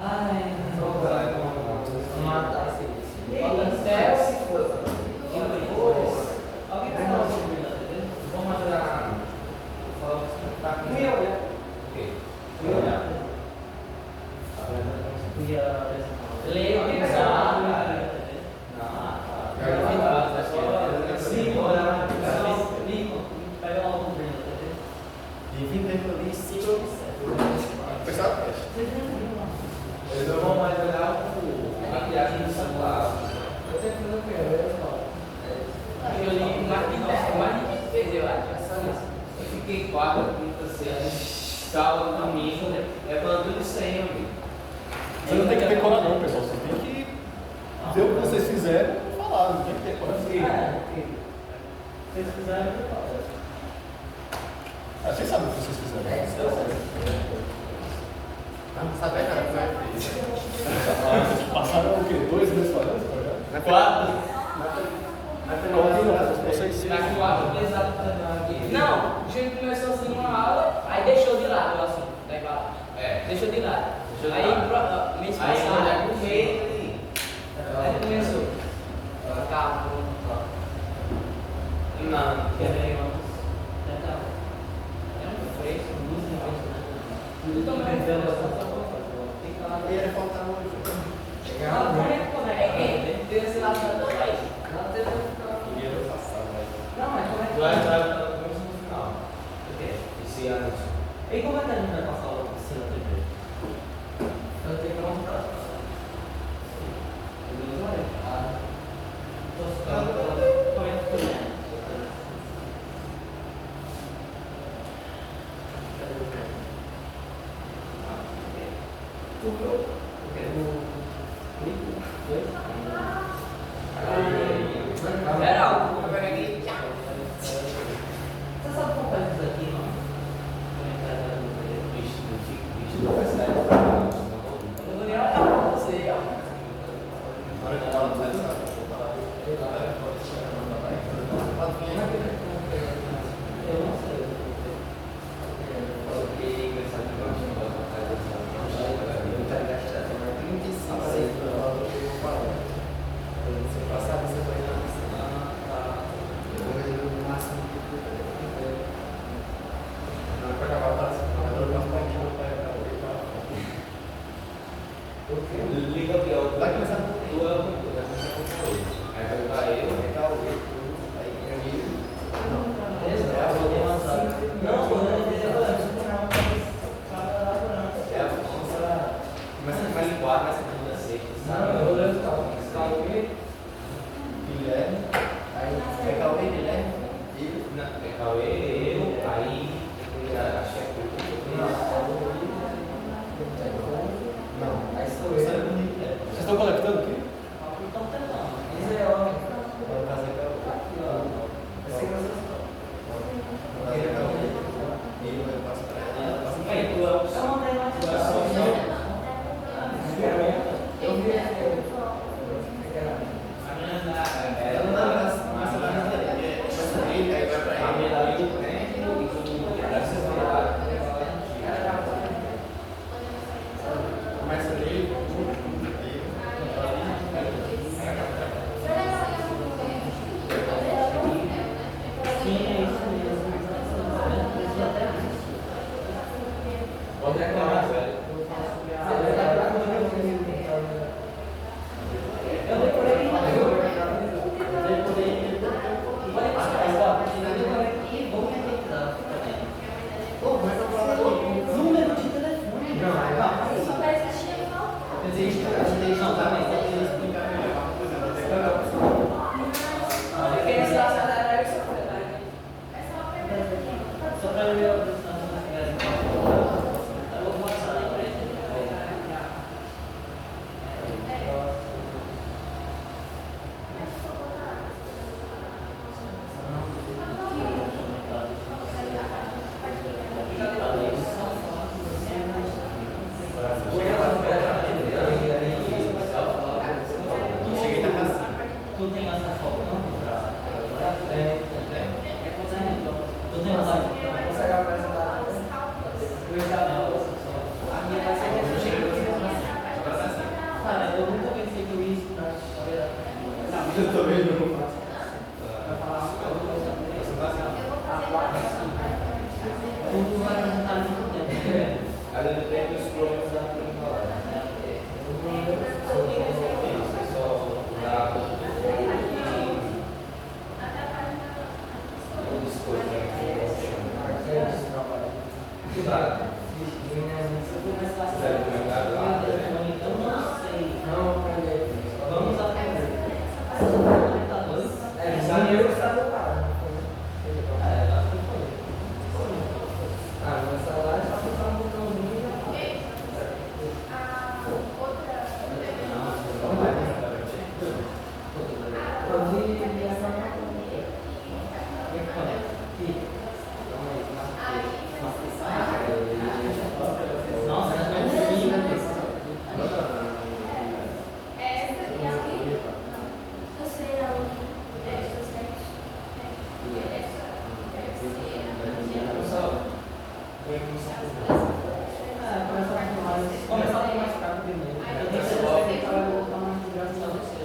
Ai, Vamos matar esse. até se for. Alguém vai falar sobre isso, entendeu? Vamos ajudar. Falar que tá aqui. Fui eu, né? Ok. Fui eu, né? Fui apresentar. Leio aqui, Não. Pega lá o governo, entendeu? E vim dentro ali 5 ou 7. Fechar o teste. Eles não vão mais olhar a viagem do celular. Eu sempre não quero, eu falo. Eu li mais de 10 vezes, eu acho. Eu fiquei 4, 5, 6, sábado, domingo. É falando tudo isso aí, meu amigo. Você não tem que decorar não, pessoal. Você tem que ver o que vocês fizeram e falar. Não tem que decorar. Se vocês quiserem, eu falo. Ah, vocês sabem o que vocês fizeram. Não sabe nada, né? Vocês passaram o quê? 2 meses fazendo esse projeto? 4. Vocês Tá 4 pesados aqui. Não, o gente começou assim uma aula, aí deixou de lado o assunto da embalagem. Deixou de lado. Aí, mês passado, no meio ali. aí começou. Calma, Não, quer ver, vamos. É um fresco, muito mais. Eu também vendo essa coisa. E era faltar hoje. Como é que tem esse lado também? Dinheiro passado, mas. Não, mas como é que vai no final. Esse ano. E como é que a gente vai passar o piscina primeiro? Eu tenho que mostrar. Como é que foi? Geral, vou pegar aqui. Você sabe como faz isso aqui, não? Como é que faz Bicho, não vai sair. eu não vou nem olhar pra você, ó. Eu não sei. Liga aqui, ó. Vai começar com tu é o que vai começar com o aí vai jogar eu. Não, Começa mais em 4, mais segunda, sexta, sabe? eu lembro que Cauê, Guilherme. Aí é Cauê, Guilherme. E. Não, é Cauê, eu, aí a chefe. Não. aí sou eu. Vocês estão conectando aqui? Então tá bom. Esse é homem. Vou fazer Cauê. Esse é você. Vou fazer Cauê. E eu passo pra ela. Aí, tu é o som, né? Tu é o som. Eu vi Ela não dá massa da minha dele. Aí vai pra A ele. minha dali do tempo e tudo. Começa ali. Pode reclamar, velho. Número de telefone. Não, Eu também não. Vai falar uma coisa. Tudo vai juntar muito tempo. Às vezes tem os problemas da falar. Vamos aprender. Nossa, começar a ter mais carro primeiro. Eu tenho certeza que ela vai voltar mais de graça a você.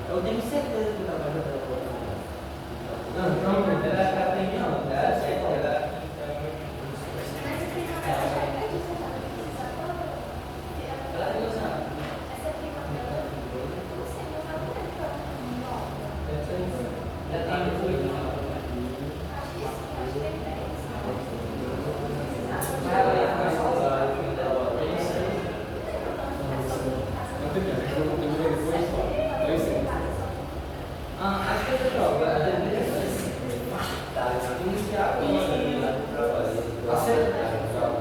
Eu tenho certeza que o trabalho dela vai voltar. Não, ela tem não. Ela certo. Ela tem usado. Já tem muito. Acho que eu jogo.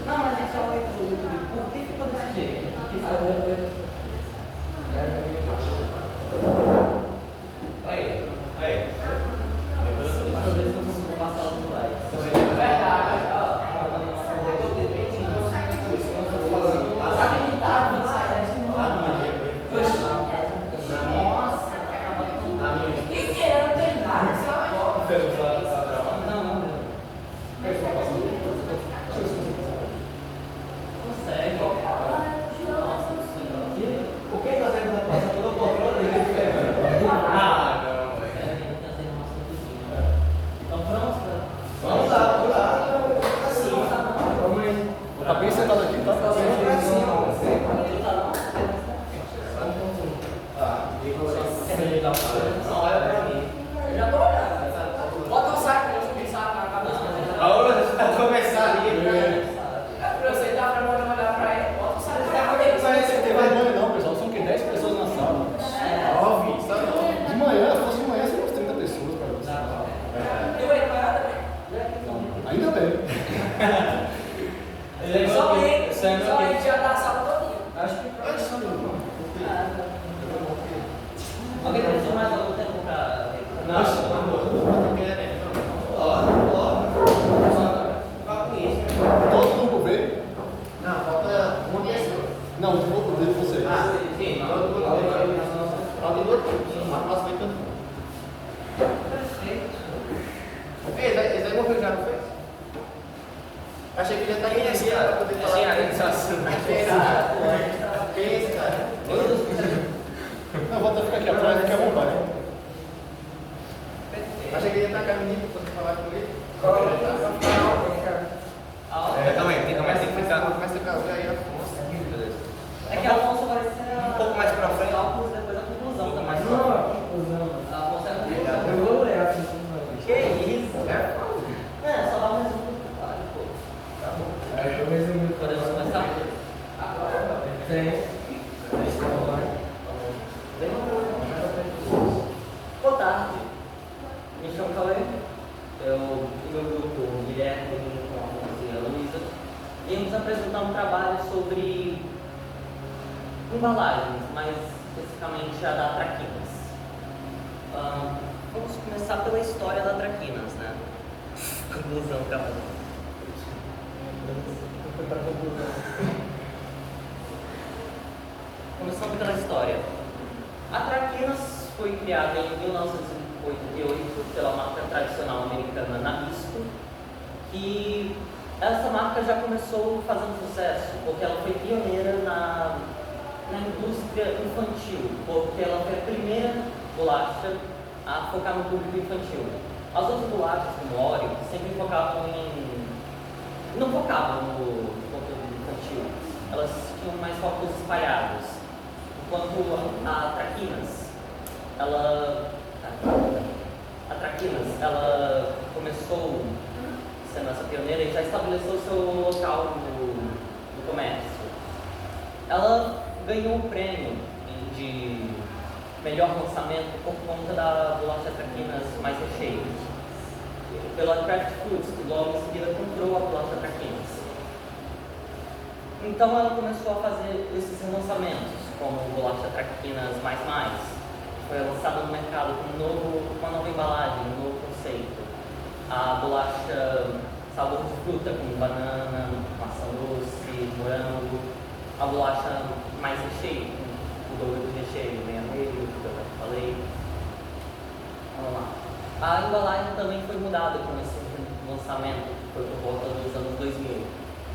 Não, mas é só por que ficou desse jeito? Tá bem sentado aqui, tá? Olha pra mim. Eu já tô olhando. Bota o saco, eu subi o saco na cabeça. Vai começar ali. Pra eu sentar pra não olhar pra ele, bota o saco na cabeça. Não tem vergonha não, pessoal. São que 10 pessoas na sala. 9, sabe? De manhã, se fosse de manhã, seriam umas 30 pessoas para você. E o Eduardo também. Ainda bem. Só ele já tá a sala todinha. Acho que alguém precisa mais algum tempo pra. Todo mundo veio? Não, falta uma pessoa. Não, de vocês. Sim, Esse aí morreu já, não foi? Achei que ele já tá aqui assim, ó, pra poder falar. Sim, a organização. Quem é esse cara? Não, vou até ficar aqui atrás, fique à vontade. Achei que ele ia estar caminhando pra poder falar com ele. Calma aí, tem que ficar. Começa a ficar aí, Afonso. É que a Afonso vai ser Um pouco mais pra frente. cálculos depois da conclusão também. A Afonso é a conclusão. Eu vou ler a conclusão. Que isso? É, só dá um resumo do trabalho, pô. Tá bom. Podemos começar? Sim. Boa tarde. Me chamo Cauê. Eu e meu grupo, Guilherme, Afonso e a Luísa, viemos apresentar um trabalho sobre embalagens, mais especificamente a da Traquinas. Vamos começar pela história da Traquinas, né? Conclusão, acabou. Começando pela história. A Traquinas foi criada em 1988 pela marca tradicional americana Nabisco, que essa marca já começou fazendo sucesso, porque ela foi pioneira na indústria infantil, porque ela foi a primeira bolacha a focar no público infantil. As outras bolachas, como Oreo, sempre focavam não focavam no conteúdo infantil, elas tinham mais focos espalhados. Enquanto a Traquinas, ela começou sendo essa pioneira e já estabeleceu seu local no comércio. Ela ganhou o prêmio de melhor lançamento por conta da bolacha Traquinas mais recheio, pela Kraft Foods, que logo em seguida comprou a bolacha Traquinas. Então ela começou a fazer esses lançamentos, como bolacha Traquinas mais, foi lançada no mercado com uma nova embalagem, um novo conceito. A bolacha sabor de fruta, como banana, maçã doce, morango. A bolacha mais recheio, com o dobro do recheio, vermelho, que eu já falei. Vamos lá. A embalagem também foi mudada com esse lançamento, que foi por volta dos anos 2000,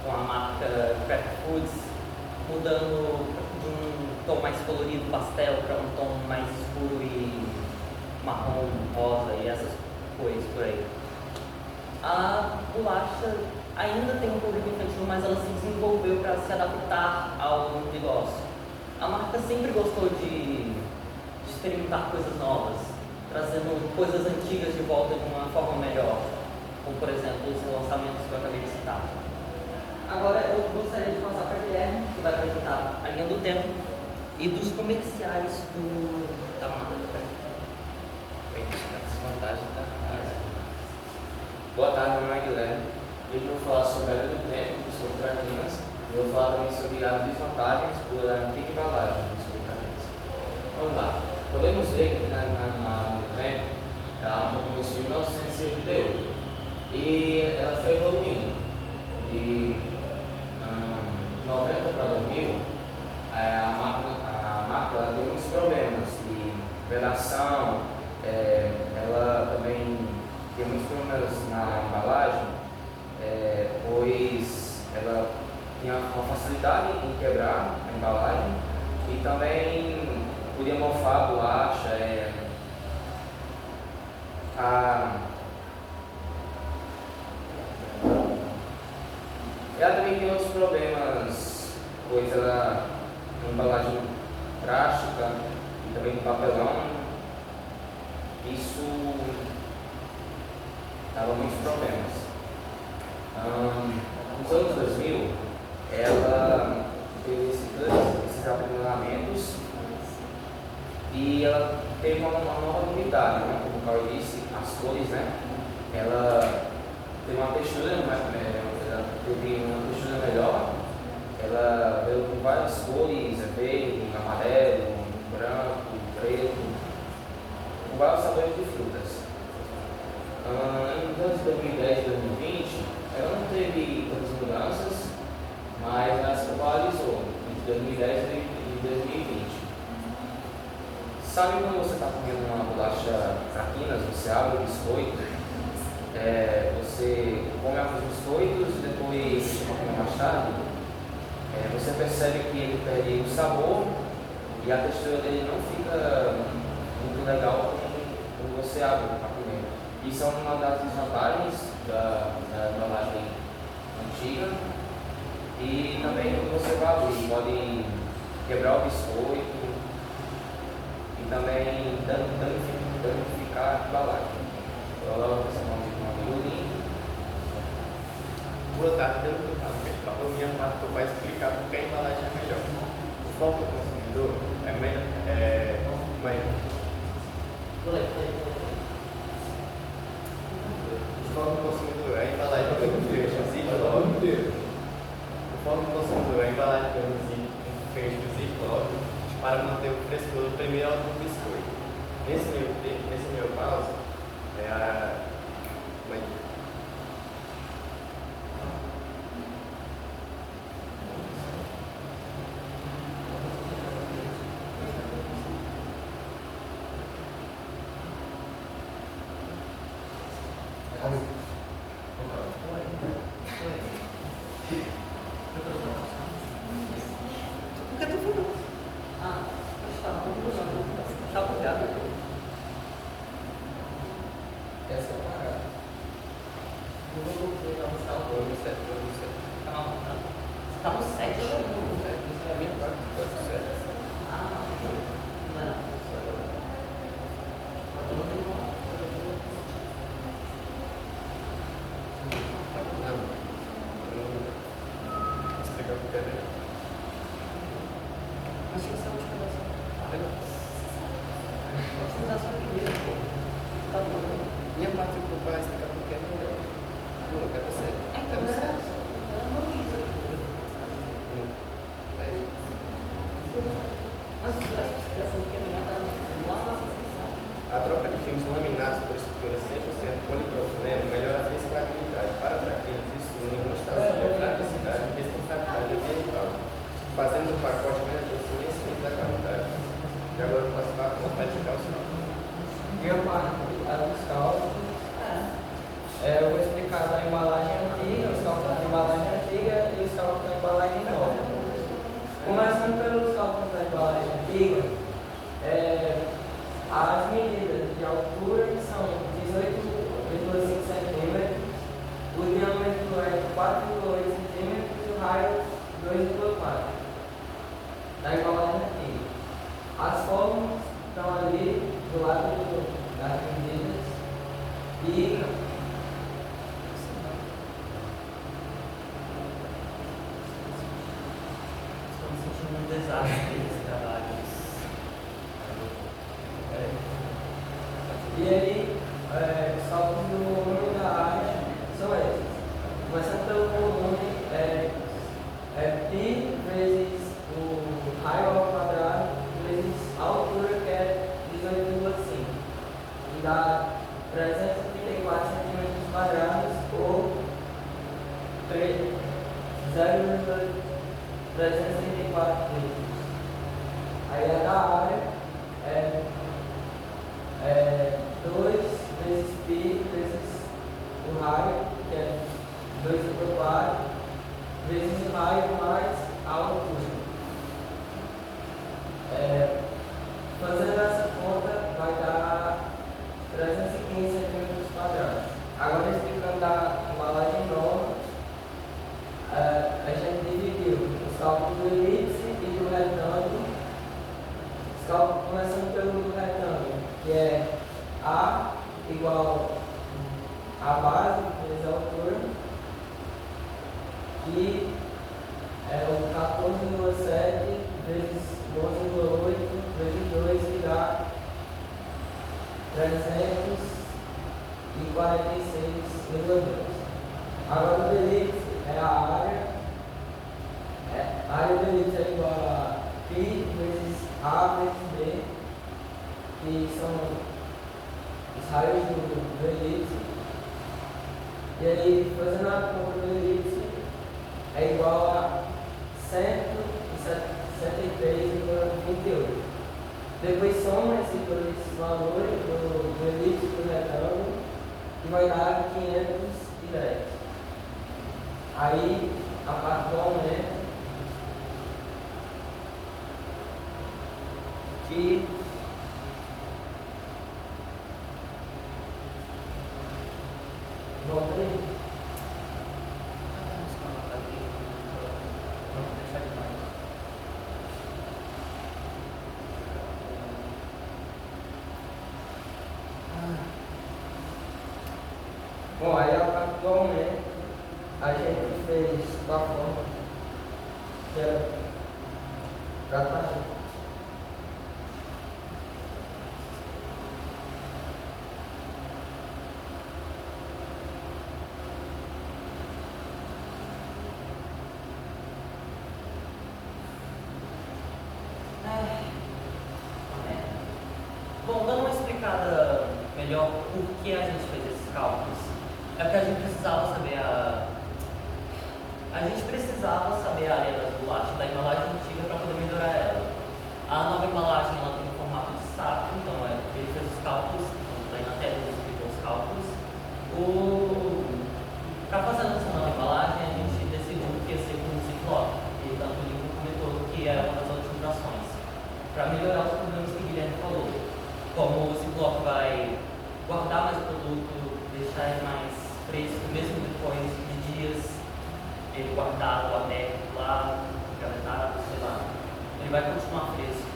com a marca Kraft Foods mudando de um tom mais colorido, pastel, para um tom mais escuro e marrom, rosa e essas cores por aí. A bolacha ainda tem um público infantil, mas ela se desenvolveu para se adaptar ao negócio. A marca sempre gostou de experimentar coisas novas, trazendo coisas antigas de volta de uma forma melhor, como por exemplo os lançamentos que eu acabei de citar. Agora eu gostaria de passar para a Guilherme, que vai apresentar a linha do tempo e dos comerciais da marca. Boa tarde, meu nome é Guilherme. Hoje eu vou falar sobre a linha do tempo, sobre Traquinas, e vou falar também sobre as desvantagens por antiga embalagem sobre Traquinas. Vamos lá. Podemos ver que na linha do tempo, ela começou em 1968 e ela foi evoluindo. De 90 para 2000, a marca ela teve muitos problemas de vedação, ela também tem muitos problemas na embalagem, pois ela tinha uma facilidade em quebrar a embalagem e também podia mofar a bolacha. Ela também tem outros problemas, pois ela tem embalagem plástica e também de papelão. Isso dava muitos problemas. Nos anos 2000, ela teve esses aprimoramentos e ela teve uma nova novidade, né? Como o Carl disse, as cores, né? Ela teve uma textura, teve uma textura melhor. Ela veio com várias cores, verde, amarelo, branco, preto, com vários sabores de frutas. Em anos 2010 e 2020, ela não teve tantas mudanças, mas ela se popularizou entre 2010 e 2020. Sabe quando você está comendo uma bolacha Traquinas, você abre o biscoito, você come alguns biscoitos e depois, um pouquinho mais tarde, você percebe que ele perde o sabor e a textura dele não fica muito legal quando você abre para comer. Isso é uma das desvantagens da embalagem antiga. E também quando você vai abrir, pode quebrar o biscoito e também danificar a embalagem. Então, você pode ter um amigo. Boa tarde, a minha marca vai explicar porque a embalagem é melhor. O foco do consumidor é melhor. O foco do consumidor é a embalagem que eu fecho O foco do consumidor é a embalagem que eu fecho Ziploc para manter o frescor do primeiro ao do biscoito. Nesse meu caso, é a. Como é que. Essa é a parada. Eu vou pegar o salto. Vou no 7, vou no 7. Calma, calma. Você tá no 7 ou no 7? Isso é a minha parte, pode ser 7. Ah, não. Vou explicar o que é dele. Acho que você é a última das Tá bom. Minha parte eu vou explicar o que é melhor. Não, quero ser. Então, A troca de filmes laminados por estrutura 100% polipropileno melhora a flexibilidade para traquinas e súmula, estação, praticidade e responsabilidade ambiental, fazendo o pacote mais aproximado da qualidade. E agora eu posso falar como praticar o sinal. Minha parte dos cálculos. Eu vou explicar da embalagem antiga, os cálculos da embalagem antiga e os cálculos da embalagem nova. Começando pelos cálculos da embalagem antiga, as medidas de altura são 18,5 cm, o diâmetro é 4,8 cm e o raio 2,4 da embalagem antiga. As fórmulas estão ali do lado das medidas e estamos sentindo um desastre desse trabalho. E aí, os cálculos do volume da área são esses. Começando pelo volume, π vezes o raio ao quadrado vezes a altura, que é 18,5. E dá 334 centímetros quadrados ou 0,334 litros. Aí a da área é 2 vezes π vezes o raio, que é 2,4, vezes o raio mais a altura. Fazendo essa conta vai dar 315 centímetros quadrados. Agora explicando da embalagem nova, a gente dividiu os cálculos do elipse e do retângulo. Os cálculos começando pelo retângulo, que é A igual a base vezes a altura, e o 14,7 vezes 12,8 vezes 2, que dá 346,2. Agora o elipse é a área. A área do elipse é igual a π vezes A vezes B, que são os raios do elipse. E aí, fazendo a conta do elipse, é igual a 163,28. Depois soma esses dois valores do elipse e do retângulo e vai dar 510. Aí a parte do aumento, que volta aí. Bom, aí a parte do aumento a gente fez da forma que era pra tá. Bom, dando uma melhor por que a gente fez esses cálculos. É porque a gente precisava saber a área das bolachas da embalagem antiga para poder melhorar ela. A nova embalagem ela tem um formato de saco, então ele fez os cálculos, então está aí na tela, ele explicou os cálculos. Para fazer essa nova embalagem, a gente decidiu que ia ser com o Ziploc, e tanto o Lincoln comentou que é uma das otimizações, para melhorar os problemas que o Guilherme falou. Como o Ziploc vai guardar mais o produto, deixar ele mais fresco, mesmo depois de dias ele guardado, aberto lá, engavetado, sei lá, ele vai continuar fresco.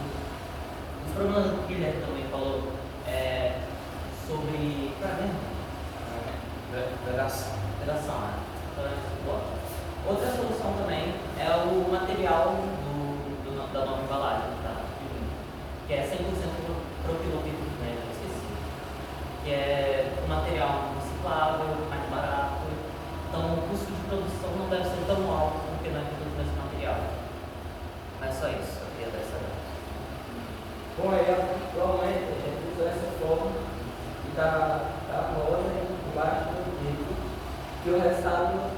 Os problemas que o Guilherme também falou sobre Vedação. né? Então, é Ziploc. Outra solução também é o material da nova embalagem, tá? Que é 100% propilopípedo, né? Eu esqueci. Que é um material reciclável, mais barato. Então o custo de produção não deve ser tão alto porque não é tudo desse material. Mas só isso, eu queria dar essa data. Bom, aí provavelmente a gente usou essa forma e tá rosa embaixo do título, que o resultado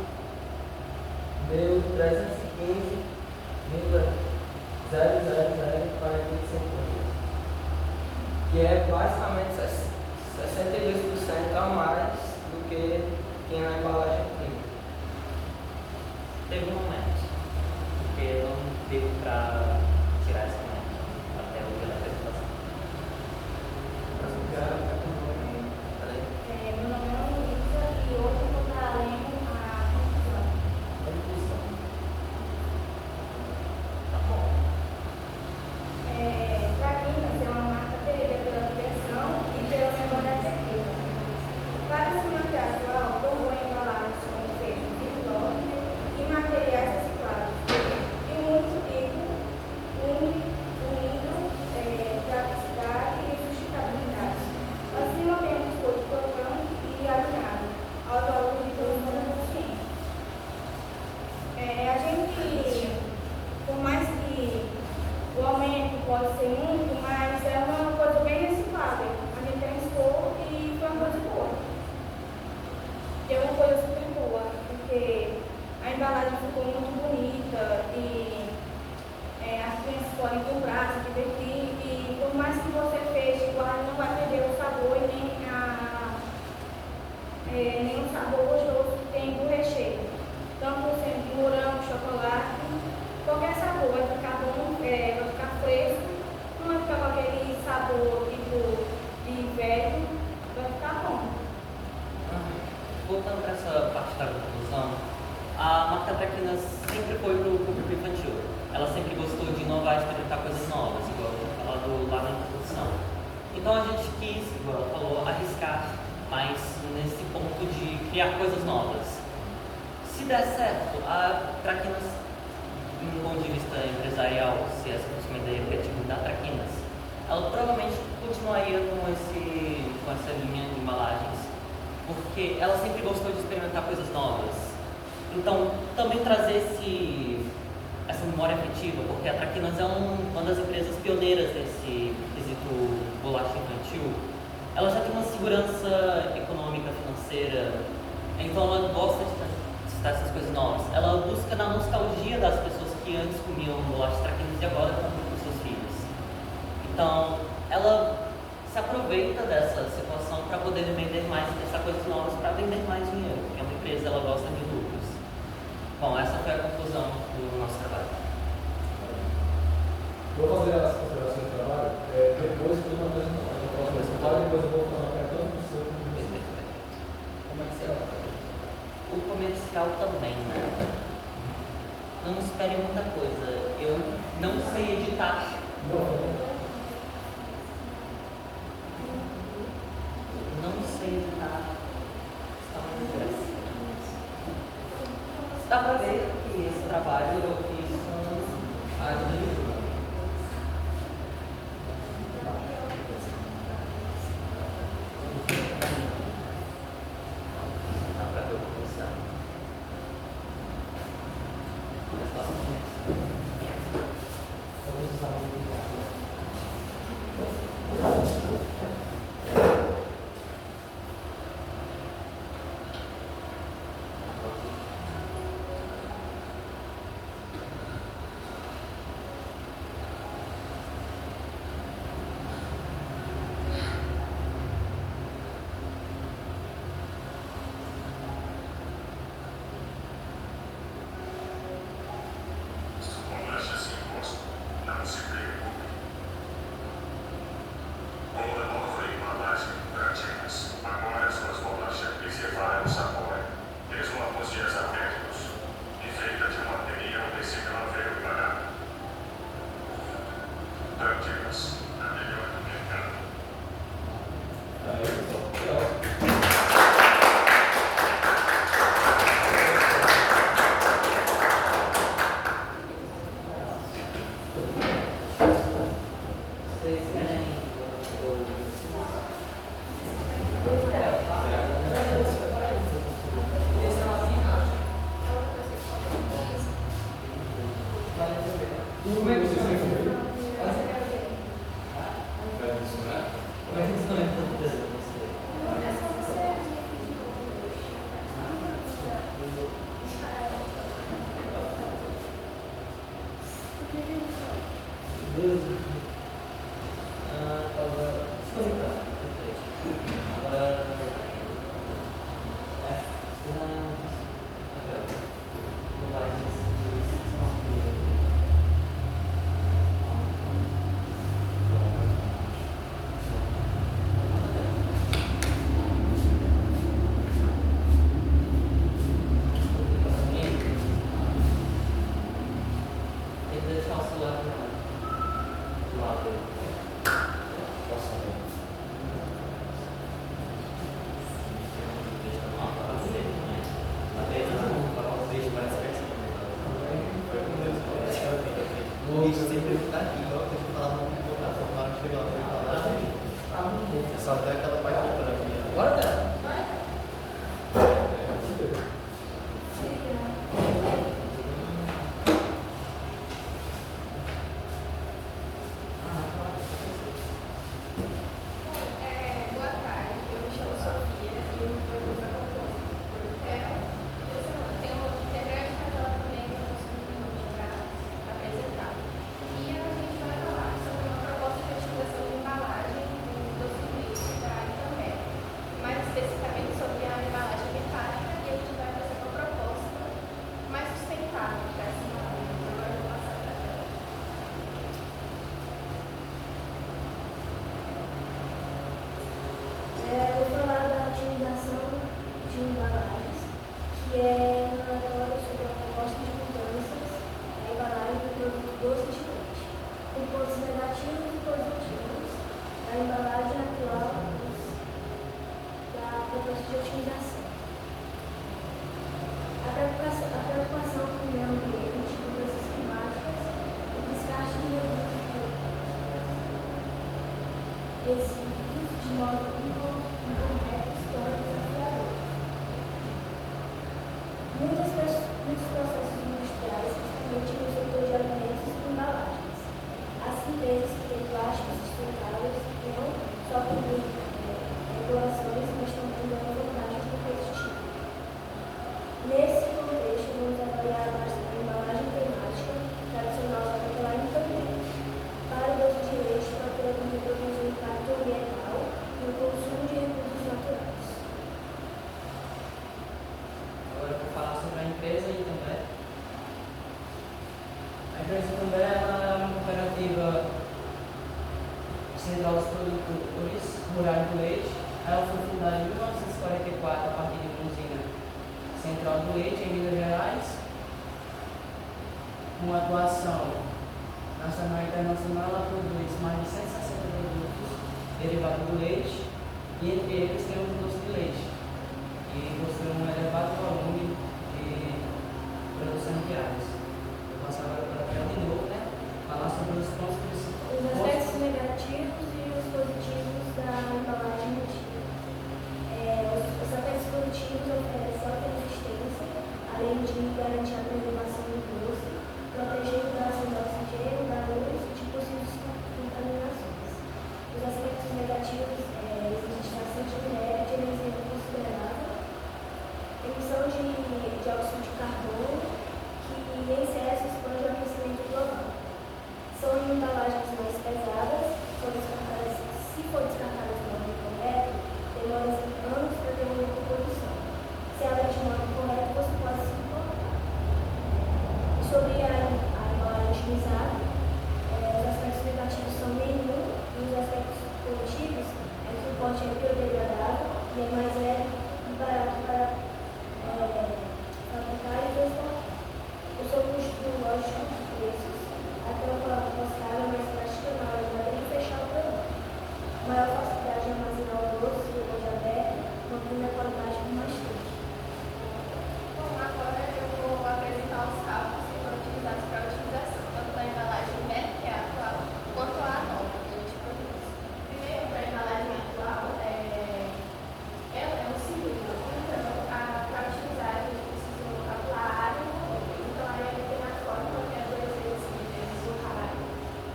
deu 315,00045, que é basicamente 62% a mais do que tinha na embalagem antiga. Teve um momento, porque não deu para tirar essa meta até o dia da apresentação. Meu nome é Luísa e hoje eu vou estar lendo a conclusão. Tá bom. Traquinas é uma marca perdida pela diversão e pela memória afetiva. Para se manter atual, tomou embalagens com efeito de bloco e materiais reciclados. E muito rico, unindo praticidade e sustentabilidade. Assim, mantemos todo programa e alinhado aos valores de todos os conscientes. A gente, por mais que o aumento pode ser muito, mas é uma coisa bem reciclável. A gente pensou e foi uma coisa boa. E é uma coisa super boa, porque a embalagem ficou muito bonita e as crianças podem comprar, se divertir e por mais que você feche, igual não vai perder o sabor e nem o sabor gostoso que tem do recheio. Tanto sendo morango, chocolate, qualquer sabor vai ficar bom, vai ficar fresco, não vai ficar com aquele sabor tipo de velho, vai ficar bom. Voltando para essa parte da conclusão, a marca Traquinas sempre foi para o público infantil. Ela sempre gostou de inovar e experimentar coisas novas, igual eu tinha falado lá na introdução. Então a gente quis, igual ela falou, arriscar mais nesse ponto de criar coisas novas. Se der certo, a Traquinas, do ponto de vista empresarial, se essa fosse uma ideia criativa da Traquinas, ela provavelmente continuaria com essa linha de embalagens, porque ela sempre gostou de experimentar coisas novas. Então, também trazer essa memória afetiva, porque a Traquinas é uma das empresas pioneiras desse quesito bolacha infantil. Ela já tem uma segurança econômica, financeira, então ela gosta de testar essas coisas novas. Ela busca na nostalgia das pessoas que antes comiam bolachas Traquinas e agora compram com seus filhos. Então, ela se aproveita dessa situação para poder vender mais e testar coisas novas para vender mais dinheiro, porque é uma empresa, ela gosta de lucros. Bom, essa foi a conclusão do nosso trabalho. Vou fazer as considerações do trabalho. Depois que eu vou apresentar. Depois eu vou fazer uma pergunta para o seu. Comercial. O comercial também, né? Não espere muita coisa. Eu não sei editar. Não sei editar. Está muito graça. Dá pra ver que esse trabalho eu fiz com a ajuda de Júlia. Dá pra ver o comercial. alternativas a melhor do mercado. Como é que vocês têm feito? Só até aquela parte de terapia. Agora tá. Boa tarde, eu me chamo Sofia e eu vou fazer uma proposta. Eu tenho uma integrante casal também que eu consigo para apresentar. E a gente vai falar sobre uma proposta de utilização de embalagem do doce da internet. Mais especificamente sobre a embalagem metálica, e a gente vai fazer uma proposta mais sustentável para essa embalagem. Agora eu vou passar para a tela. Vou falar da utilização de embalagens, que é um relatório sobre a proposta de mudanças na embalagem do produto doce de leite, com pontos negativos e positivos da embalagem atual da proposta de utilização. A preocupação com o meio ambiente, mudanças climáticas e descarte de resíduos de modo incorreto se torna desafiador. Muitos processos industriais, principalmente no setor de alimentos e embalagens, as empresas que têm plásticos sustentáveis não só cumprem regulações, mas também dão vantagens competitivas. Nesse contexto, vamos avaliar a embalagem temática tradicional da embalagem também. Para o doce de leite, procuramos reduzir o impacto ambiental no consumo de recursos naturais. Agora eu vou falar sobre a empresa Itambé. A empresa Itambé é uma cooperativa central dos produtores rurais do leite. Ela foi fundada em 1944 a partir de uma usina central do leite em Minas Gerais, com atuação nacional e internacional. Ela produz mais de 160 produtos derivados do leite, e entre eles temos o doce de leite, que possui um elevado volume de produção diária. Vou passar agora para a tela de novo, né? Falar sobre os pontos principais. Os aspectos negativos e os positivos da embalagem antiga. Os aspectos positivos oferecem alta resistência, além de garantir a preservação do doce, protegendo da ação do oxigênio, da luz e de possíveis contaminações. Os aspectos negativos existe bastante minério de energia considerável, emissão de dióxido de carbono, que em excesso expande o aquecimento global. São embalagens mais pesadas, se for descartadas de modo correto, demora anos para ter uma recomposição. Se ela é de modo correto, você pode se importar. Sobre a embalagem utilizada, os aspectos negativos são nenhum, e os aspectos positivos é que o pote é biodegradável e é mais leve e barato para fabricar e transportar. O seu custo lógico dos preços, a troca postal é mais prática na hora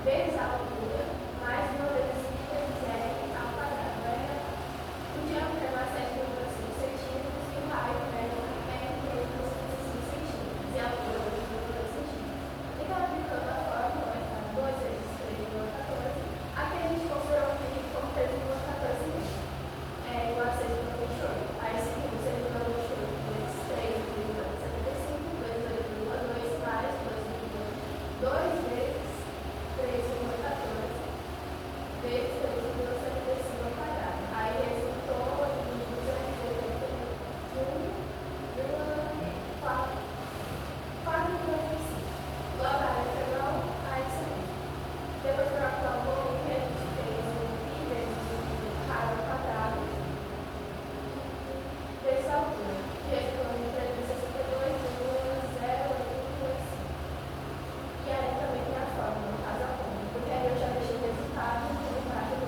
vezes a altura, mais 9 vezes ao quadrado. O diâmetro é mais 7,5 centímetros e o raio é 3,5 centímetros. E a altura é 2,2 centímetros. Então, aplicando a fórmula, vai ficar 2 vezes 3,14. Aqui a gente considerou o PIB como 3,14 metros. É igual a 6,28. Aí, seguindo 6,28 vezes 3,75, 2,2 mais 2,2 vezes 3,14 vezes 3,75 ao quadrado. Aí resultou em 4,25. Logo a integral a isso mesmo. Depois para calcular o volume, a gente fez o π vezes o raio ao quadrado vezes a altura, que resultou em 362,085. E aí também tem a fórmula, no caso a conta, porque aí eu já deixei o resultado embaixo do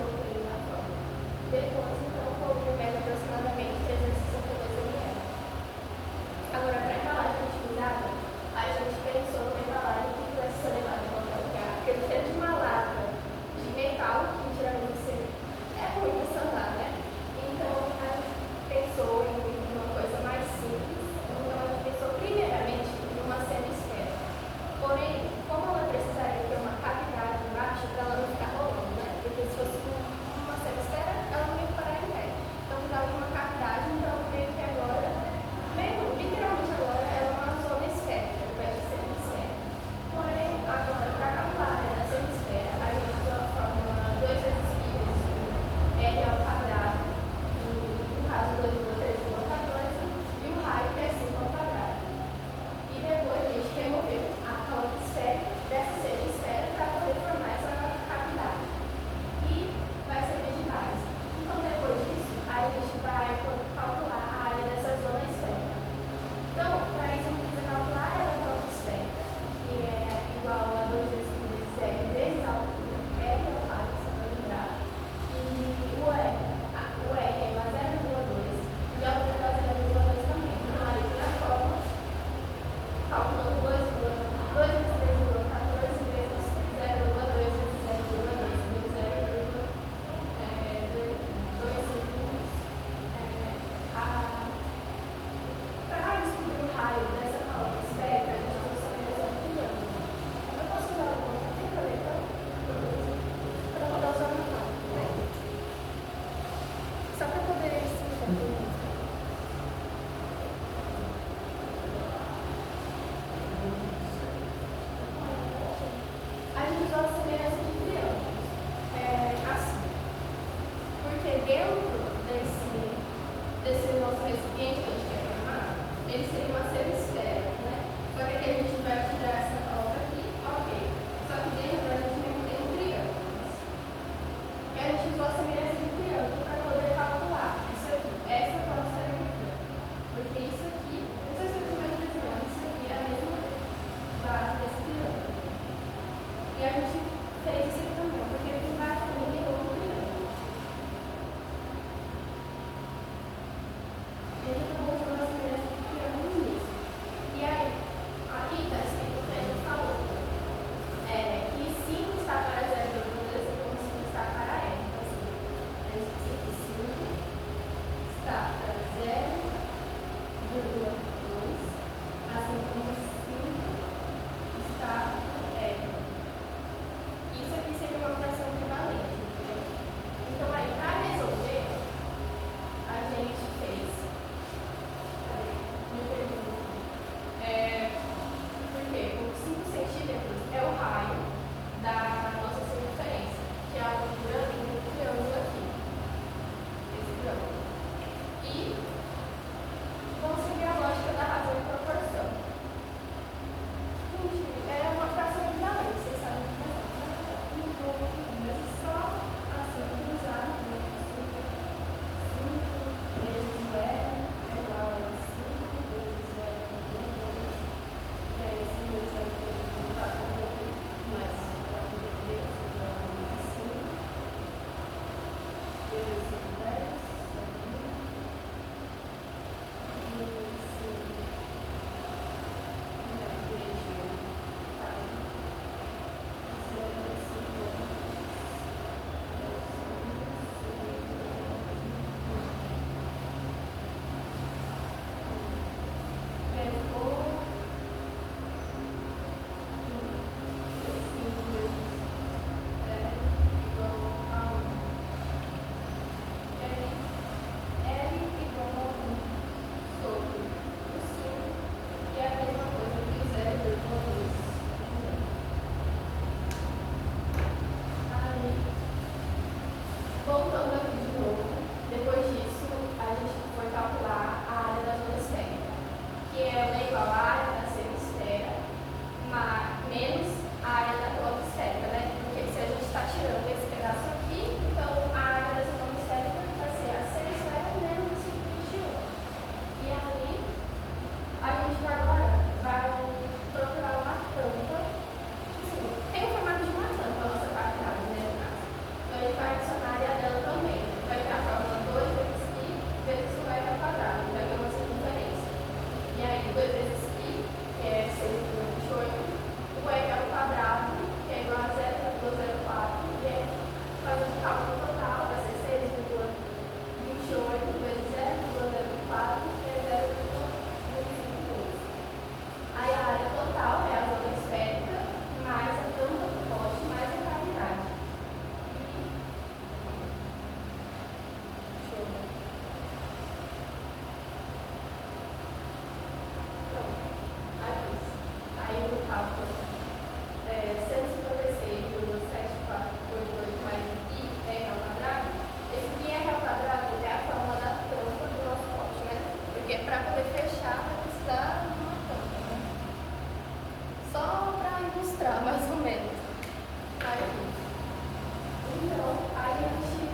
gente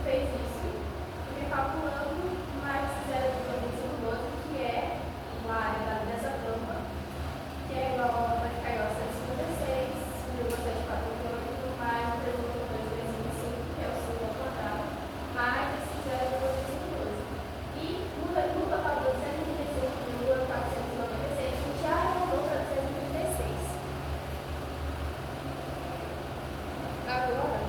fez isso, fiquei calculando mais 0,2512, que é uma área dessa tampa, que é igual, vai ficar igual a 156,748 mais 3,225, que é o seu quadrado, mais esse 0,2512. E no total do 235,496, a gente já arredondou para 236. Agora,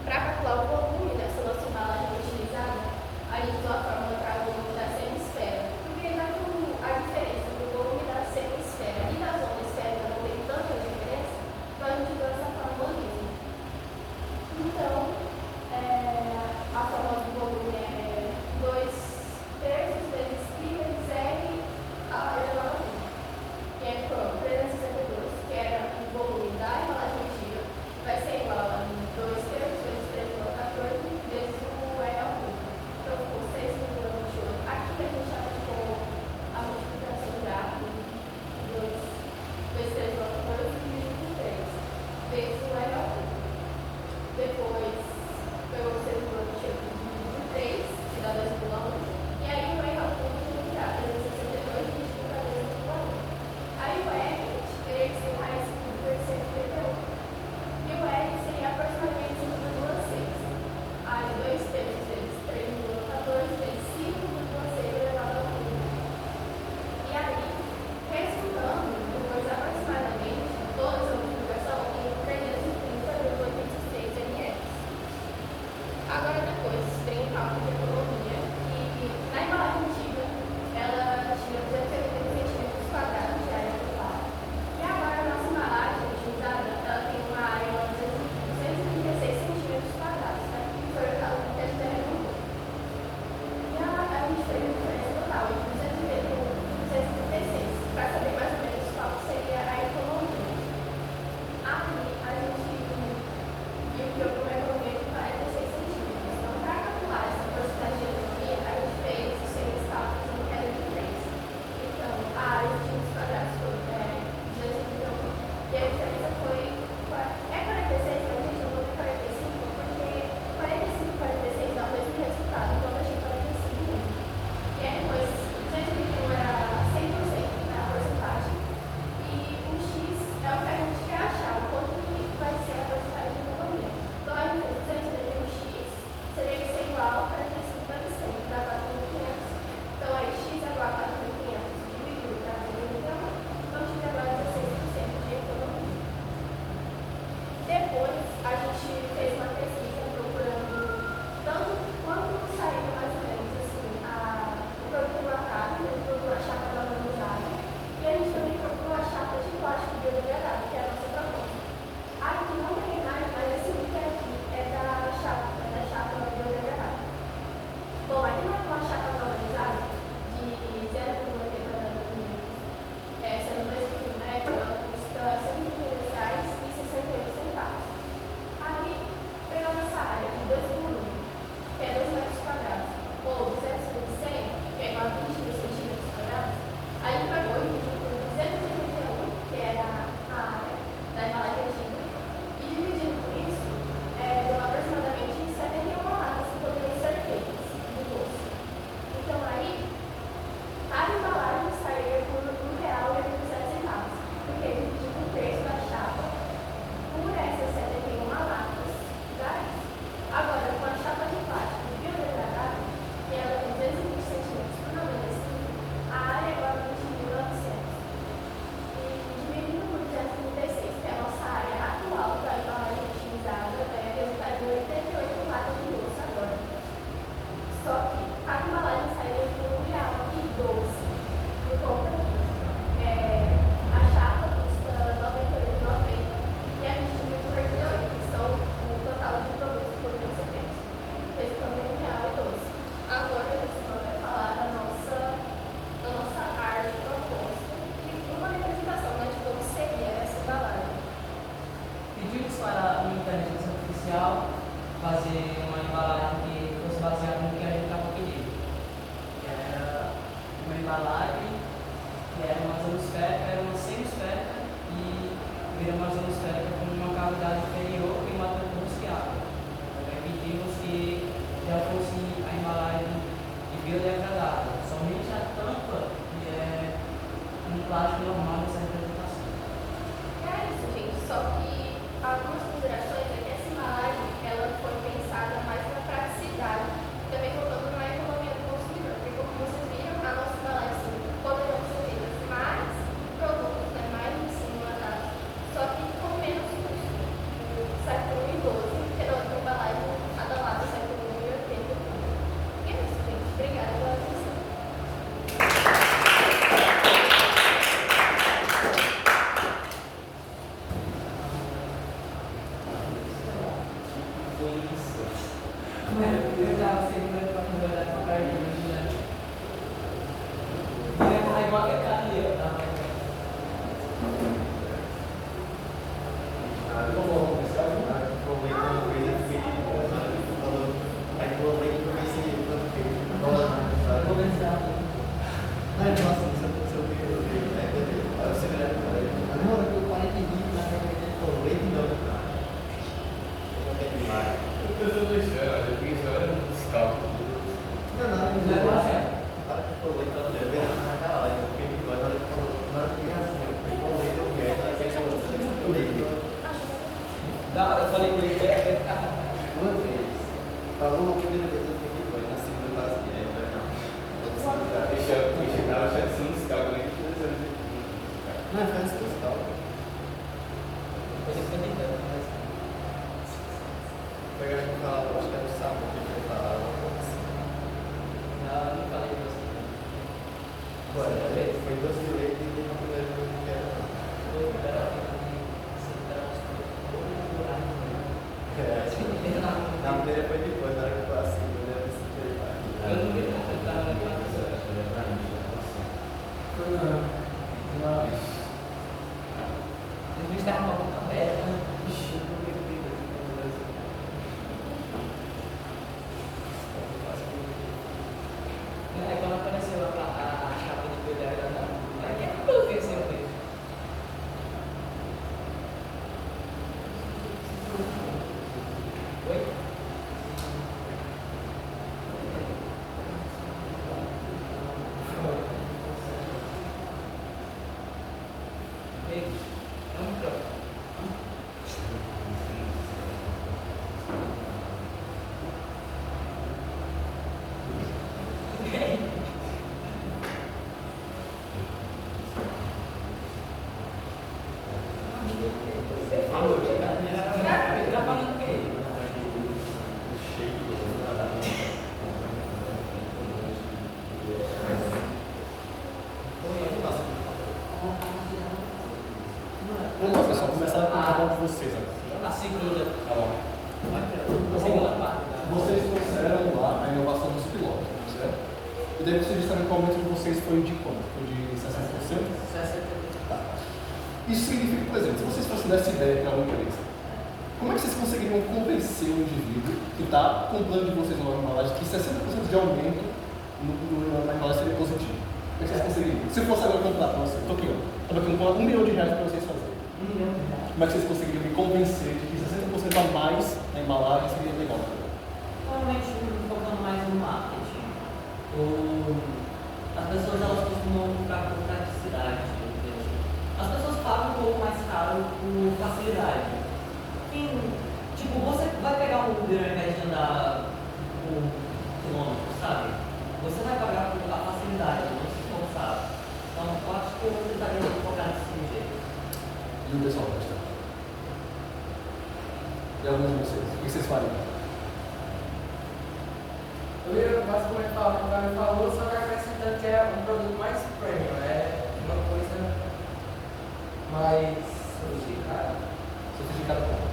para calcular o volume dessa nossa embalagem utilizada, a gente usou a fórmula para o volume da semi-esfera. Porque a diferença do volume da semi-esfera e da zona esférica não tem tanta diferença, então a gente usou essa fórmula mesmo. Então, a fórmula do volume é 2/3 vezes π vezes R elevado a 1. Que é por 362, que era o volume da embalagem antiga, vai ser igual a 2/3 vezes 3,14 vezes o R ao cubo. Então, ficou 6,28. Aqui a gente aplicou a multiplicação já por 2 vezes 3,14 dividido por 3 vezes o R ao cubo. Depois, pegou 6,28 dividido por 3, que dá 2,1. E aí o R ao cubo tem que dar 362 dividido por 2,1. Aí o R teria que ser mais 1,151. E o R seria aproximadamente 5,6. Aí 2/3 vezes 3,14 vezes 5,6 elevado ao cubo. E aí, resultando, depois aproximadamente, toda essa multiplicação em 330,86 ml. Agora depois, tem um cálculo de economia, que na embalagem antiga, ela tinha 280 centímetros quadrados de área ocupada. E agora a nossa embalagem utilizada, ela tem uma área de 236 centímetros quadrados, né? Que foi o cálculo que a gente arredondou. E a gente fez a diferença total entre 231 e 236, para saber mais ou menos qual seria a economia. Aí a gente viu que eu uma economia de 46 centímetros. Então, para calcular essa porcentagem de economia, a gente fez os seis cálculos em queda de 3. Então, a área de centímetros quadrados foi 231. E a diferença foi 46, mas a gente não botou 45, porque 45 e 46 dá o mesmo resultado. Então, eu achei 45 mesmo. E aí, depois, 231 era 100%, né, a porcentagem. E o X é o que a gente quer achar, o quanto que vai ser a porcentagem de economia. Então, a gente fez 231x, seria que ser igual a 45 vezes 100, que dá 4.500. Então, aí x é igual a 4.500 dividido por 4.000. Então, x é igual a 16% de economia. Depois, a gente fez uma pesquisa procurando tanto quanto saiu mais ou menos assim, o produto enlatado, o produto a chapa galvanizada, e a gente também procurou a chapa de plástico biodegradável, que é a nossa proposta. Aqui não tem imagem, mas esse link aqui é da chapa biodegradável. Bom, aqui uma chapa galvanizada de 0,80 milímetros, sendo 2 km, ela custa R$ 130,68. Aí, pegando essa área de 2 por 1, que é 2 metros quadrados, ou 200 vezes 100, que é igual a 22 centímetros quadrados, aí a gente pegou e dividiu por 281, que era a área da embalagem antiga, e dividindo por isso, deu aproximadamente 71 latas que poderiam ser feitas do doce. Então, aí, cada embalagem sairia por R$1,87, porque dividiu por 3 da chapa por essas 71 latas dá isso. Agora, com a chapa de plástico biodegradável, que ela tem 220 centímetros por 95, a área agora é 20.900. E dividindo por 236, que é a nossa área atual da embalagem utilizada, resultaria 88 latas de doce agora. Só que cada embalagem sairia por R$1,12 por conta disso. A chapa custa R$98,90 e a gente dividiu por 88, que são o total de produtos por 1.070. Resultando em R$1,12. Agora a gente vai falar da nossa arte proposta e uma representação, né, de como seria essa embalagem. Pedimos para uma inteligência artificial fazer uma embalagem que fosse baseada no que a gente estava pedindo. Que era uma embalagem que era uma zonosférica, era uma semi-esférica e vira uma zonosférica com uma carga qualidade inferior e uma tampa bronzeada. Pedimos que já fosse a embalagem de biodegradável, somente a tampa que é um plástico normal dessa representação. É isso, gente. Só que algumas considerações é que essa embalagem ela foi pensada mais na praticidade, também contando na economia do consumidor, porque como vocês viram, a nossa embalagem assim, poderão ser feitas mais produtos, né, mais em cima só que com menos custo. O século XII, que era outra embalagem adalada do século XIX. E é isso, gente. Obrigada pela atenção. Eu estava sempre para conversar com a Carlinhos, né? É igual que a Carlinhos, tá? Eu falei com ele, duas vezes. Falou uma primeira vez eu fiquei doido, na segunda base dele, não, faz isso, tal. Depois ele fica tentando, mas. Pegar e falar, acho que era o sábado que ele falava. Não, eu não falei com você. Foi doce de leite e teve uma primeira vez que era. Na primeira foi depois, na hora que eu passei, eu lembro se ele vai. Eu não vi nada, eu estava na casa. Eles estavam com a boca aberta, né? Ixi, eu não vi nada. Aí quando apareceu a chapa de biodegradável, aí é que eu pensei o quê? Oi? Ei, é um microfone. Tá falando o quê? Vamos lá, pessoal, começar com cada um de vocês agora. A segunda. Tá bom. A segunda parte. Vocês trouxeram lá a inovação dos pilotos, certo? E daí vocês disseram que o aumento de vocês foi de quanto? Foi de 60%? 60%. Tá. Isso significa, por exemplo, se vocês fossem dar essa ideia para uma empresa, como é que vocês conseguiriam convencer o indivíduo que está com o plano de vocês numa embalagem que 60% de aumento na embalagem seria positivo? Como é que vocês conseguiriam? Se fosse agora comprar para vocês, estou aqui, ó. Estou aqui com R$1 milhão para vocês fazerem. R$1 milhão. Como é que vocês conseguiriam me convencer de que 60% a mais na embalagem seria legal? Provavelmente focando mais no marketing. As pessoas elas costumam comprar por praticidade. As pessoas pagam um pouco mais caro por facilidade. Tipo, você vai pegar um Uber ao invés de andar por quilômetros, sabe? Você vai pagar por a facilidade, não se esforçar. Então, eu acho que eu tentaria focar nesse jeito. E o pessoal pode estar? E alguns de vocês? O que vocês fariam? Eu ia basicamente falar o que o Gabi falou, só que acrescentando que é um produto mais premium, é uma coisa mais sofisticada. Sofisticado como?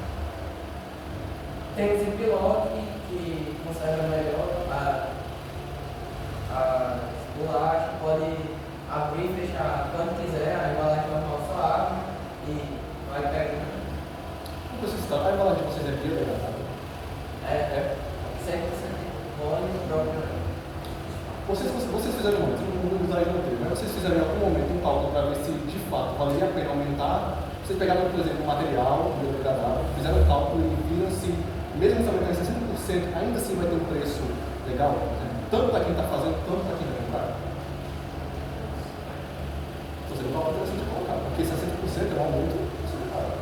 Tem esse piloto que conserva melhor a bolacha, pode abrir e fechar quando quiser, a embalagem normal só abre e vai pegando. Como vocês estão? A embalagem de vocês é biodegradável? É 100% óleo próprio. Vocês fizeram um momento, não vou usar aí no tempo, mas vocês fizeram em algum momento um cálculo para ver se de fato valeria a pena aumentar Vocês pegaram, por exemplo, um material biodegradável, fizeram um cálculo e viram se, mesmo se aumentar em 60%, ainda assim vai ter um preço legal, por exemplo, tanto para quem está fazendo, tanto para quem vai comprar. Então seria uma coisa interessante de colocar, porque 60% é um aumento considerável.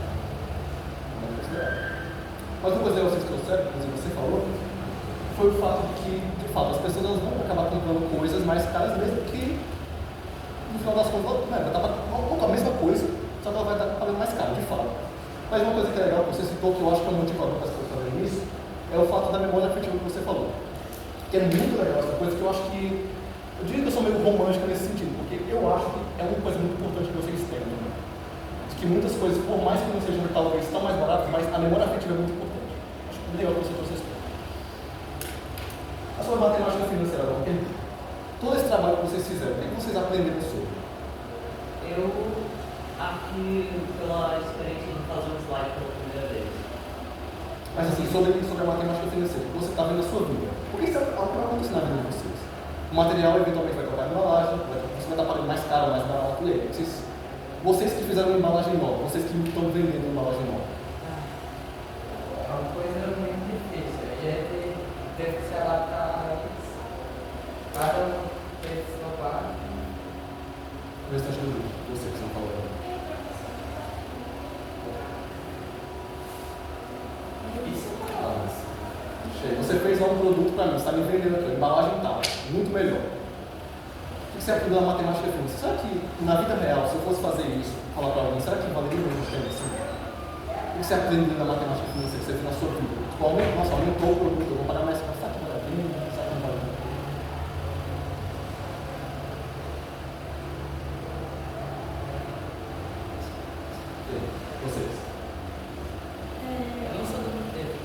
Mas uma coisa que vocês trouxeram, por exemplo, você falou, foi o fato de que, de fato, as pessoas elas vão acabar comprando coisas mais caras, mesmo que, no final das contas, vai estar com a mesma coisa, só que ela vai estar pagando mais caro, de fato. Mas uma coisa que é legal, que você citou, que eu acho que é um motivador para as pessoas fazerem isso, é o fato da memória afetiva que você falou. Que é muito legal essa coisa, que eu acho que, eu diria que eu sou meio romântica nesse sentido, porque eu acho que é uma coisa muito importante que vocês têm também. De que muitas coisas, por mais que não sejam talvez tão mais baratas, mas a memória afetiva é muito importante. Acho que é legal que você trouxe isso. A sua matemática financeira, porque todo esse trabalho que vocês fizeram, o que vocês aprenderam sobre? Eu aqui, pela experiência de fazer um slide pela primeira vez. Mas assim, sobre a matemática financeira, que você está vendo na sua vida. Porque isso é algo que vai acontecer na vida de vocês. O material eventualmente vai trocar a embalagem, você vai estar pagando mais caro, mais barato, e aí, vocês que fizeram uma embalagem nova, vocês que estão vendendo uma embalagem nova. É uma coisa muito difícil. A gente teve que se adaptar a isso. Cada um teve que se adaptar. O restante do grupo, você que estão falando. Você fez lá um produto para mim, você está me vendendo aqui, a embalagem tal, muito melhor. O que você aprendeu na matemática financeira? Será que na vida real, se eu fosse fazer isso, falar para alguém, será que valeria mesmo a pena assim? O que você aprendeu na matemática financeira que você fez na sua vida? Tipo, aumentou o produto, eu vou pagar mais caro, será que vale a pena? Será que não vale a pena? Vocês? Eu não sou do tempo.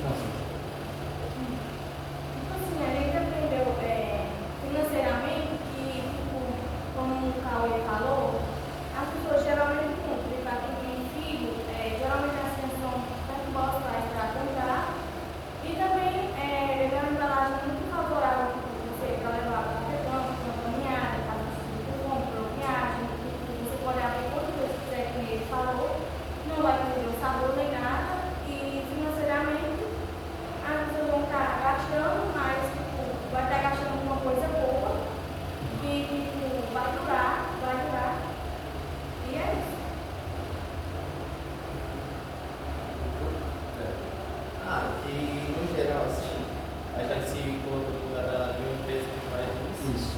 Nossa. Assim, a gente aprendeu financeiramente que, tipo, como o Cauê falou, as pessoas geralmente compram. Para quem tem filho, geralmente as crianças vão para os pais para comprar. E também levar uma embalagem muito favorável para levar para o campo, para caminhada, para compra, viagem. Você pode abrir quantas vezes quiser, como ele falou. Não vai perder o sabor nem nada. E financeiramente, as pessoas vão estar gastando, mas tipo, vai estar gastando com uma coisa boa e tipo, vai durar. E é isso. E no geral, assim, a gente se colocou no lugar de uma empresa que faz isso.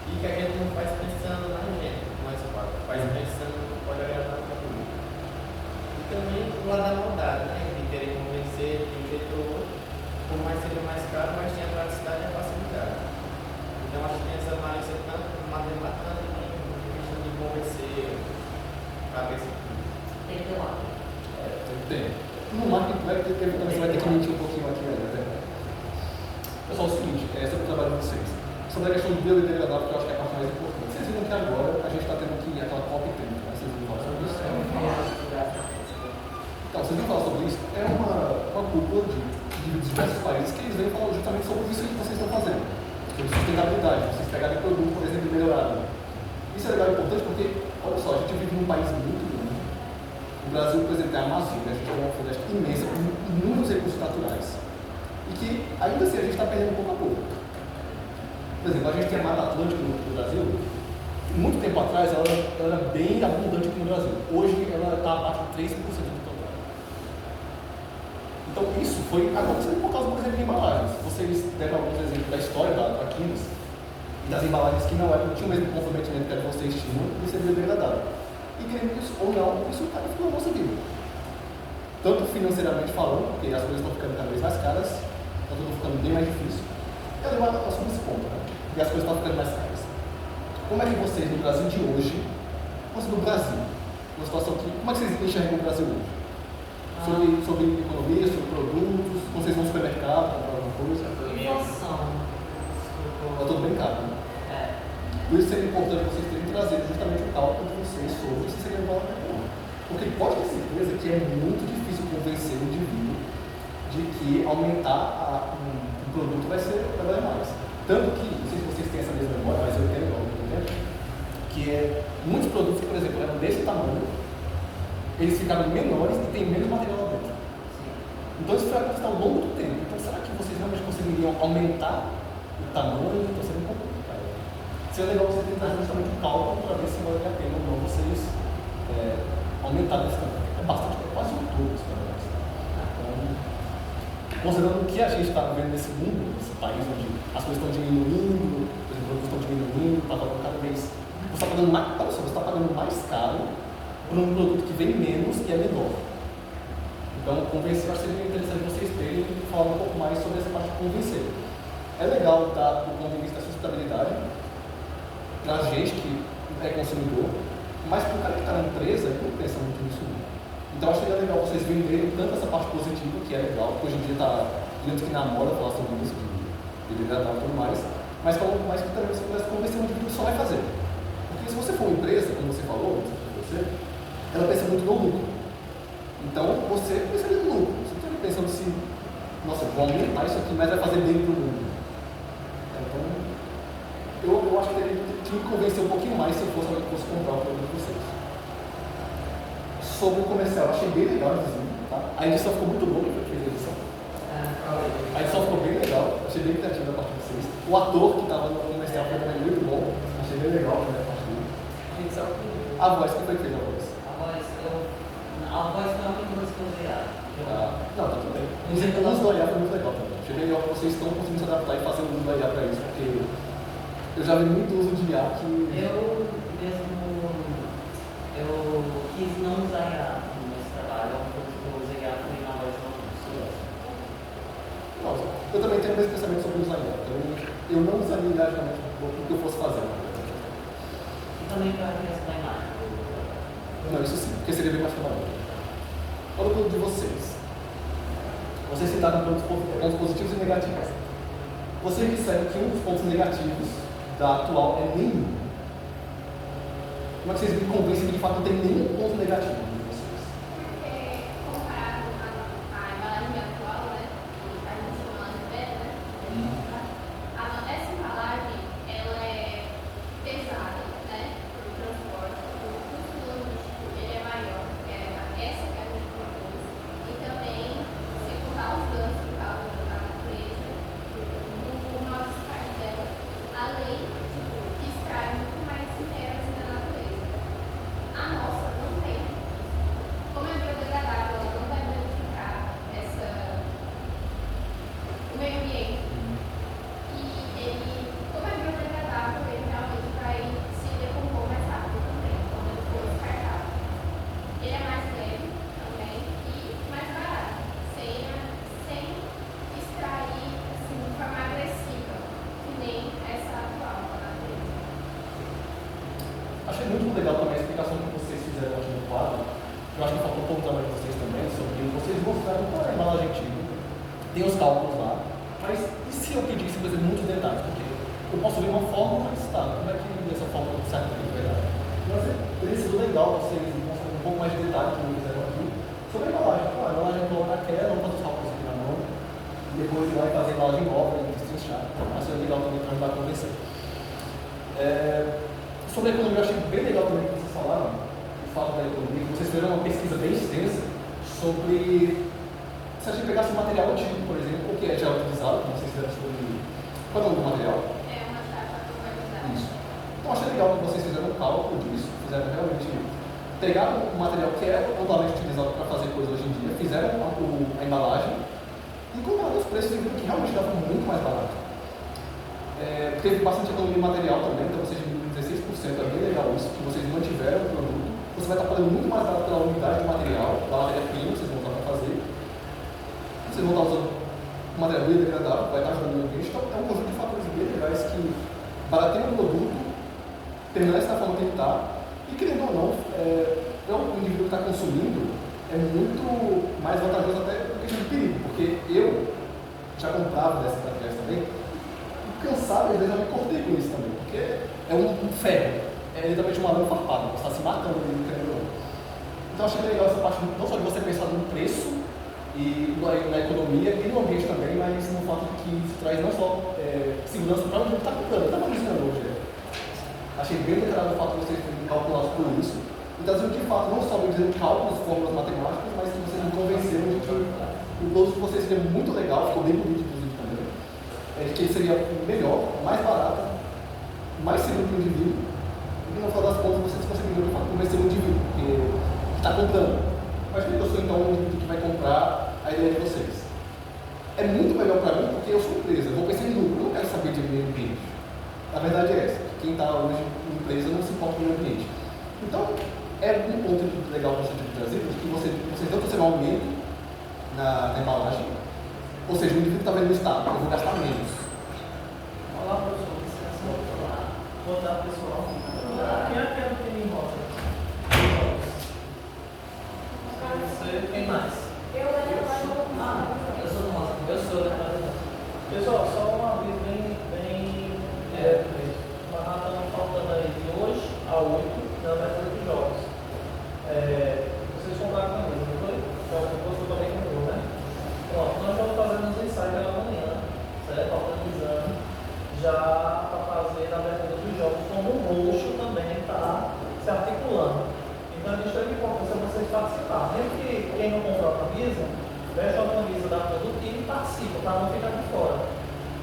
E que a gente não faz pensando na gente, nós quatro, faz pensando no que pode agradar para o público. E também o lado da maldade, né? De querer convencer de um jeito ou outro, por mais seja mais caro, mas tem a praticidade e a facilidade. Então acho que tem essa malícia tanto matemática quanto questão de convencer a cabeça. Tem que ter lá. Tem. No marketing você vai ter que mentir um pouquinho aqui, né? Pessoal, é o seguinte, sobre o trabalho de vocês. Sobre a questão do biodegradável, que eu acho que é a parte mais importante. Vocês viram que agora a gente está tendo que ir aquela COP30, né? Vocês viram falar sobre isso? Então, vocês viram falar sobre isso? É uma cúpula de diversos países que eles vêm falar justamente sobre isso que vocês estão fazendo. Sobre sustentabilidade, vocês pegarem produto, por exemplo, melhorado. Isso é legal e importante porque, olha só, a gente vive num país muito grande. O Brasil, por exemplo, tem a Amazônia, a gente tem uma floresta imensa com inúmeros recursos naturais. E que, ainda assim, a gente está perdendo pouco a pouco. Por exemplo, a gente tem a Mata Atlântica no Brasil. Muito tempo atrás, ela era bem abundante aqui no Brasil. Hoje, ela está abaixo de 3% do total. Então, isso foi acontecendo por causa, por exemplo, de embalagens. Vocês deram alguns exemplos da história da Traquinas e das embalagens que não tinham o mesmo comprometimento que vocês tinham de ser biodegradável. E querendo isso ou não, isso está ficando na nossa vida. Tanto financeiramente falando, porque as coisas estão ficando cada vez mais caras, está tudo ficando bem mais difícil. Eu levo a sobre esse ponto, né? E as coisas estão ficando mais caras. Como é que vocês, no Brasil de hoje, no Brasil, uma situação que, como é que vocês enxergam o Brasil hoje? Sobre economia, sobre produtos, quando vocês vão no supermercado, comprar alguma coisa? Inflação. Está tudo bem caro, né? Por isso seria importante vocês terem trazido justamente o cálculo de vocês sobre se seria valor ou não. Porque pode ter certeza que é muito difícil convencer o indivíduo de que aumentar um produto vai valer mais. Tanto que, não sei se vocês têm essa mesma memória, mas eu tenho ao mesmo tempo, que muitos produtos, por exemplo, eram desse tamanho, eles ficaram menores e tem menos material lá dentro. Então isso vai acontecer ao longo do tempo. Então será que vocês realmente conseguiriam aumentar o tamanho? Então seria um pouco complicado. Seria legal você tentar justamente um cálculo para ver se vale a pena ou não vocês aumentarem esse tamanho. É bastante, é quase um todo esse tamanho. Então, considerando o que a gente está vivendo nesse mundo, nesse país onde as coisas estão diminuindo, os produtos estão diminuindo, está pagando cada vez. Você está pagando mais, olha só, você está pagando mais caro por um produto que vem menos e é menor. Então, convencer, acho que seria interessante vocês terem e falar um pouco mais sobre essa parte de convencer. É legal dar o ponto de vista da sustentabilidade para a gente que é consumidor, mas para o cara que está na empresa, ele não pensa muito nisso. Então, acho que é legal vocês venderem tanto essa parte positiva, que é legal, porque hoje em dia está, digamos que namora falar sobre isso, de degradar e tudo mais, mas que também você pudesse convencer um indivíduo que só vai fazer. Porque se você for uma empresa, como você falou, ela pensa muito no lucro. Então, você pensa no lucro. Você não está pensando se, nossa, vou aumentar isso aqui, mas vai fazer bem para o mundo. Então, eu acho que ele tinha que convencer um pouquinho mais se eu fosse alguém que fosse comprar o produto de vocês. Sobre o comercial, eu achei bem legal, inclusive, tá? A edição ficou muito boa, que fez a edição. A edição ficou bem legal, achei bem criativa da parte de vocês. O ator que estava no comercial foi também muito bom, achei bem legal também a parte dele. A voz, quem foi que fez a voz? A voz foi a única coisa que eu usei. Não, tá tudo bem. O uso do IA foi muito legal também. Achei bem legal que vocês estão conseguindo se adaptar e fazer o uso do IA para isso, porque eu já vi muito uso de IA que... Eu quis não usar IA no meu trabalho, uma coisa que eu usei IA foi na voz de uma pessoa. Nossa, eu também tenho o mesmo pensamento sobre usar IA. Eu não usaria IA realmente o que eu fosse fazer. E também para a criação da imagem. Não, isso sim, porque seria bem mais trabalhoso. Olha o ponto de vocês. Vocês citaram pontos positivos e negativos. Vocês disseram que um dos pontos negativos da atual é nenhum. Como é que vocês me convencem que de fato não tem nenhum ponto negativo de vocês? Porque, comparado à embalagem atual, né? A gente chama ela de velha, né? Essa embalagem, ela é pesada, né? Para o transporte. O custo logístico, ele é maior, que é essa que a gente propôs. E também, se contar os danos por causa da natureza, o nosso descarte dela, além de extrai muito mais minério da natureza. A nossa não tem. Como é biodegradável, ela não vai danificar o meio ambiente. E ele, como é biodegradável, ele realmente vai se decompor mais rápido também, quando ele for descartado. Ele é mais leve também e mais barato, sem extrair assim, de forma agressiva, que nem essa atual da natureza. Achei muito legal também a explicação que vocês fizeram aqui no quadro. Eu acho que faltou um pouco também de vocês também, sobre vocês mostraram qual é a embalagem antiga. Tem os cálculos lá. Mas e se eu pedisse, por exemplo, muitos detalhes? Porque eu posso ver uma fórmula, mas tá, como é que essa fórmula serve de verdade? Então, teria sido legal vocês mostrarem um pouco mais de detalhes que fizeram aqui sobre a embalagem. A embalagem atual naquela, vamos fazer os cálculos aqui na mão. E depois ir lá e fazer a embalagem nova e destrinchar. Mas é legal também para ajudar a convencer. Sobre a economia, eu achei bem legal também que vocês falaram, o fato da economia, que vocês fizeram uma pesquisa bem extensa sobre se a gente pegasse um material antigo, por exemplo, o que é já utilizado, como vocês fizeram sobre. Qual é o nome do material? É uma chapa atualizada. Isso. Então, achei legal que vocês fizeram um cálculo disso, fizeram realmente. Pegaram o material que é atualmente utilizado para fazer coisas hoje em dia, fizeram a embalagem e compararam os preços e viram que realmente estava muito mais barato. Teve bastante economia de material também, então vocês diminuíram 16%, é bem legal isso, que vocês mantiveram o produto. Você vai estar pagando muito mais barato pela unidade de material, pela matéria-prima que vocês vão usar para fazer. Vocês vão estar usando material biodegradável, vai estar ajudando o ambiente. Então, é um conjunto de fatores bem legais que barateiam o produto, permanece da forma que ele está, e querendo ou não, o indivíduo que está consumindo é muito mais vantajoso até do que de perigo, porque eu já comprava dessas materiais também, cansado, às vezes eu me cortei com isso também, porque é um ferro, é literalmente uma lã farpada, você está se matando ali, querendo ou não. Então achei legal essa parte, não só de você pensar no preço e na economia e no ambiente também, mas no fato de que isso traz não só segurança para onde ele está comprando, eu estava dizendo hoje. Achei bem declarado o fato de vocês terem calculado por isso. e traziam de fato, não só me dizendo cálculos, fórmulas matemáticas, mas que vocês me convenceram de que o produto de vocês seria muito legal, ficou bem bonito inclusive também, de que ele seria melhor, mais barato, mais seguro para o indivíduo, e no final das contas vocês conseguiram de fato convencer o indivíduo que está comprando. Imagina que eu sou então um indivíduo que vai comprar a ideia de vocês. É muito melhor para mim porque eu sou empresa, eu vou pensar em lucro, eu não quero saber de meio ambiente. A verdade é essa, quem está hoje em empresa não se importa com o meio ambiente. Então, é um ponto legal que você tem que trazer, porque vocês não trouxeram um aumento na embalagem, ou seja, o indivíduo está vendo no estado, eu vou gastar menos. Olá, professor, vou dar pessoal. Quem é que tem em rosa? Você, quem mais? Eu sou do rosa. Eu sou da rosa. Pessoal, só uma vez bem uma rata não faltando aí de hoje a 8 na meta dos jogos. Vocês compraram a mesa, não foi? Então, você também comprou, né? Pronto, nós estamos fazendo os ensaios pela manhã, certo? Organizando já para fazer na abertura dos jogos, como o roxo também está se articulando. Então, a gente tem importância vocês participarem. Mesmo que quem não comprou a camisa, veste a camisa da produtiva e participa, para não ficar de fora.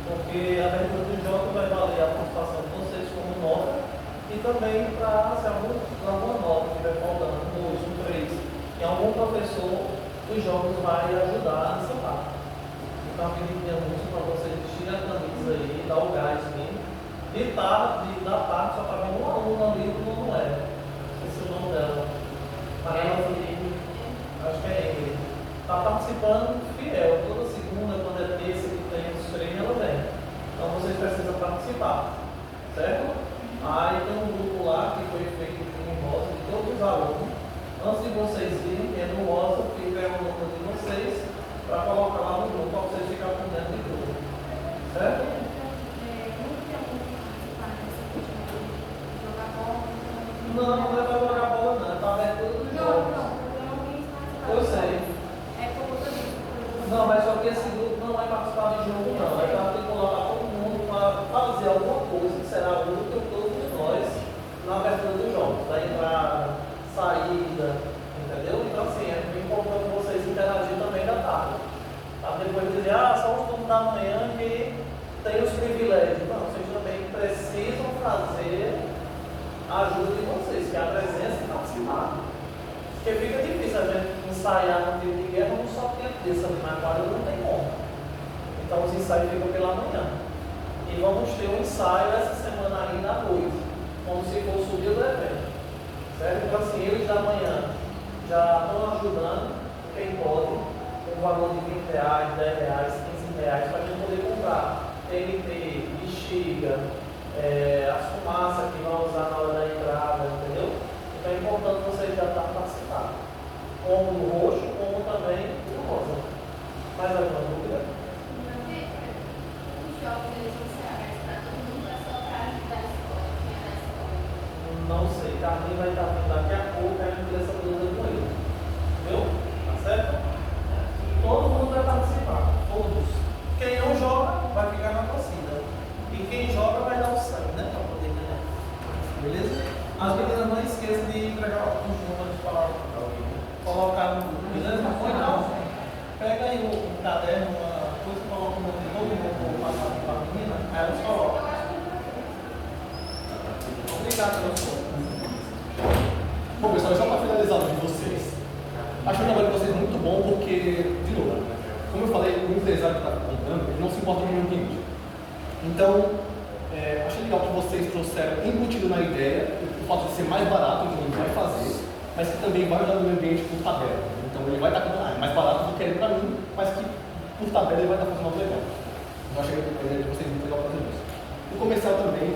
Porque a abertura dos jogos vai valer a participação de vocês como nota e também para, se alguma nota estiver faltando, 2, 3, e algum professor dos jogos vai ajudar nessa parte. Então, eu pedi de anúncio para vocês vestirem a camisa aí, dar o gás mesmo. Da tarde, só pagar um aluno ali que não é. Esse é o nome dela. Acho que é ele. Está participando fiel. Toda segunda, quando é terça que tem os treinos, ela vem. Então vocês precisam participar. Certo? Aí tem um grupo lá que foi feito em rosa de todos os alunos. Antes de vocês irem, é no rosa, fica o nome de vocês, para colocar lá no grupo, para vocês ficarem com dentro de grupo. Certo? Não é para jogar bola, não. É para aberto dos jogos. Eu sei. Não, mas só que esse grupo não vai participar de jogo, não. É para articular todo mundo para fazer alguma coisa que será útil para todos nós na abertura dos jogos. Da entrada, saída, entendeu? Então, assim, é muito importante vocês interagirem também da tarde. Para depois dizer, só os turnos da manhã que tem os privilégios. Não, vocês também precisam fazer a ajuda de vocês, que é a presença e participar. Porque fica difícil a gente ensaiar no dia de guerra, não só tem terça na quadra, não tem como. Então os ensaios ficam pela manhã. E vamos ter um ensaio essa semana ainda à noite, como se fosse o dia do evento. Certo? Então assim, eles da manhã já estão ajudando quem pode, com um valor de R$20, R$10, R$15, para a gente poder comprar TNT, bexiga, as fumaças que vão usar na hora da entrada, entendeu? Então é importante vocês já estarem participando, como no roxo, como também no rosa. Mais alguma dúvida? Os jogos eles vão ser abertos para todo mundo, é só para ajudar a escola, quem é da escola? Não sei, Carlinhos vai estar vindo daqui a pouco, a gente tem essa dúvida com ele. Entendeu? Tá certo? Todo mundo vai participar, todos. Quem não joga vai ficar na torcida. E quem joga vai dar o sangue, né? Para poder ganhar. Beleza? As meninas não esqueçam de entregar os números para colocar no grupo, beleza? Ou então, pega aí um caderno, uma coisa, coloca o nome de todo mundo, passar para a menina, aí elas colocam. Obrigado pelo seu. Bom, pessoal, só para finalizar de vocês, acho o trabalho de vocês muito bom porque, de novo, como eu falei, o empresário que está comprando, ele não se importa com o meio ambiente. Então, achei legal que vocês trouxeram, embutido na ideia, o fato de ser mais barato, que ele vai fazer, mas que também vai ajudar no meio ambiente por tabela. Então, ele vai estar com é mais barato do que ele para mim, mas que por tabela ele vai estar fazendo algo legal. Então, achei a ideia de vocês muito legal fazer isso. O comercial também,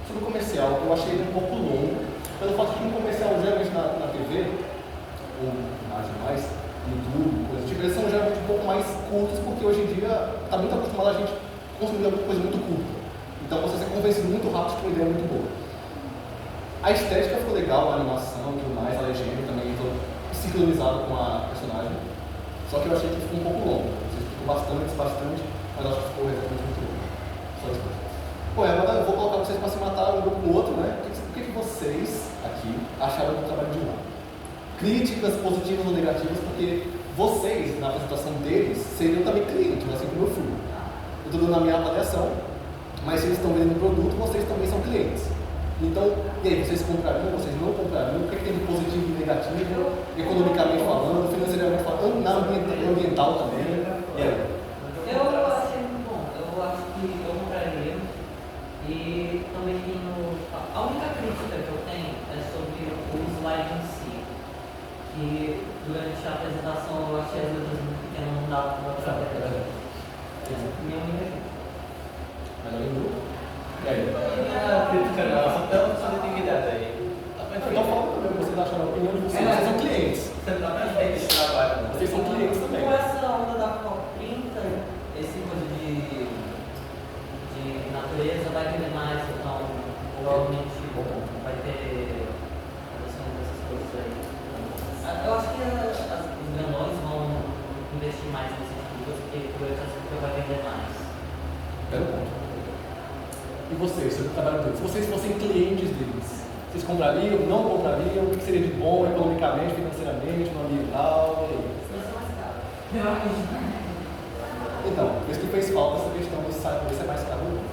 sobre o comercial, eu achei ele um pouco longo, pelo fato de que um comercial geralmente na TV, ou imagem mais, YouTube, coisa tipo, eles são geralmente um pouco mais curtos, porque hoje em dia está muito acostumado a gente consumir alguma coisa muito curta. Então você ser convencido muito rápido com uma ideia muito boa. A estética ficou legal, a animação e tudo mais, a legenda também estou sincronizado com a personagem. Só que eu achei que ficou um pouco longo. Você explicou bastante, mas acho que ficou realmente muito longo. Só isso. Bom, agora eu vou colocar vocês para se matar um grupo no outro, né? o que vocês aqui acharam do trabalho de lá? Críticas positivas ou negativas, porque vocês, na apresentação deles, seriam também clientes, assim como eu fui. Eu estou dando a minha avaliação, mas se eles estão vendendo produto, vocês também são clientes. Então, e aí, vocês comprariam, vocês não comprariam? O que tem de positivo e negativo, economicamente falando, financeiramente falando, na ambiental também? E aí? Eu achei muito bom. Eu acho que eu compraria. E também a única crítica que eu tenho é sobre o slide em si. Que durante a apresentação eu achei as letras muito pequenas, não dava para saber. Minha única crítica. Mas além do? E aí? Não é crítica não, então subjetividade aí. Então fala também, vocês acharam a opinião de vocês, vocês são clientes. Você não está feito esse trabalho, não. Vocês são clientes também. Com essa onda da COP30, esse coisa de natureza vai vender mais, então provavelmente vai ter essas coisas aí. Eu acho que os grandões vão investir mais nessas coisas, porque provavelmente vai vender mais. Belo ponto. E vocês, sobre o trabalho deles? Se vocês fossem clientes deles, vocês comprariam, não comprariam? O que seria de bom economicamente, financeiramente, no ambiental? E aí? Então, por isso que fez falta essa questão de saber se é mais caro ou não.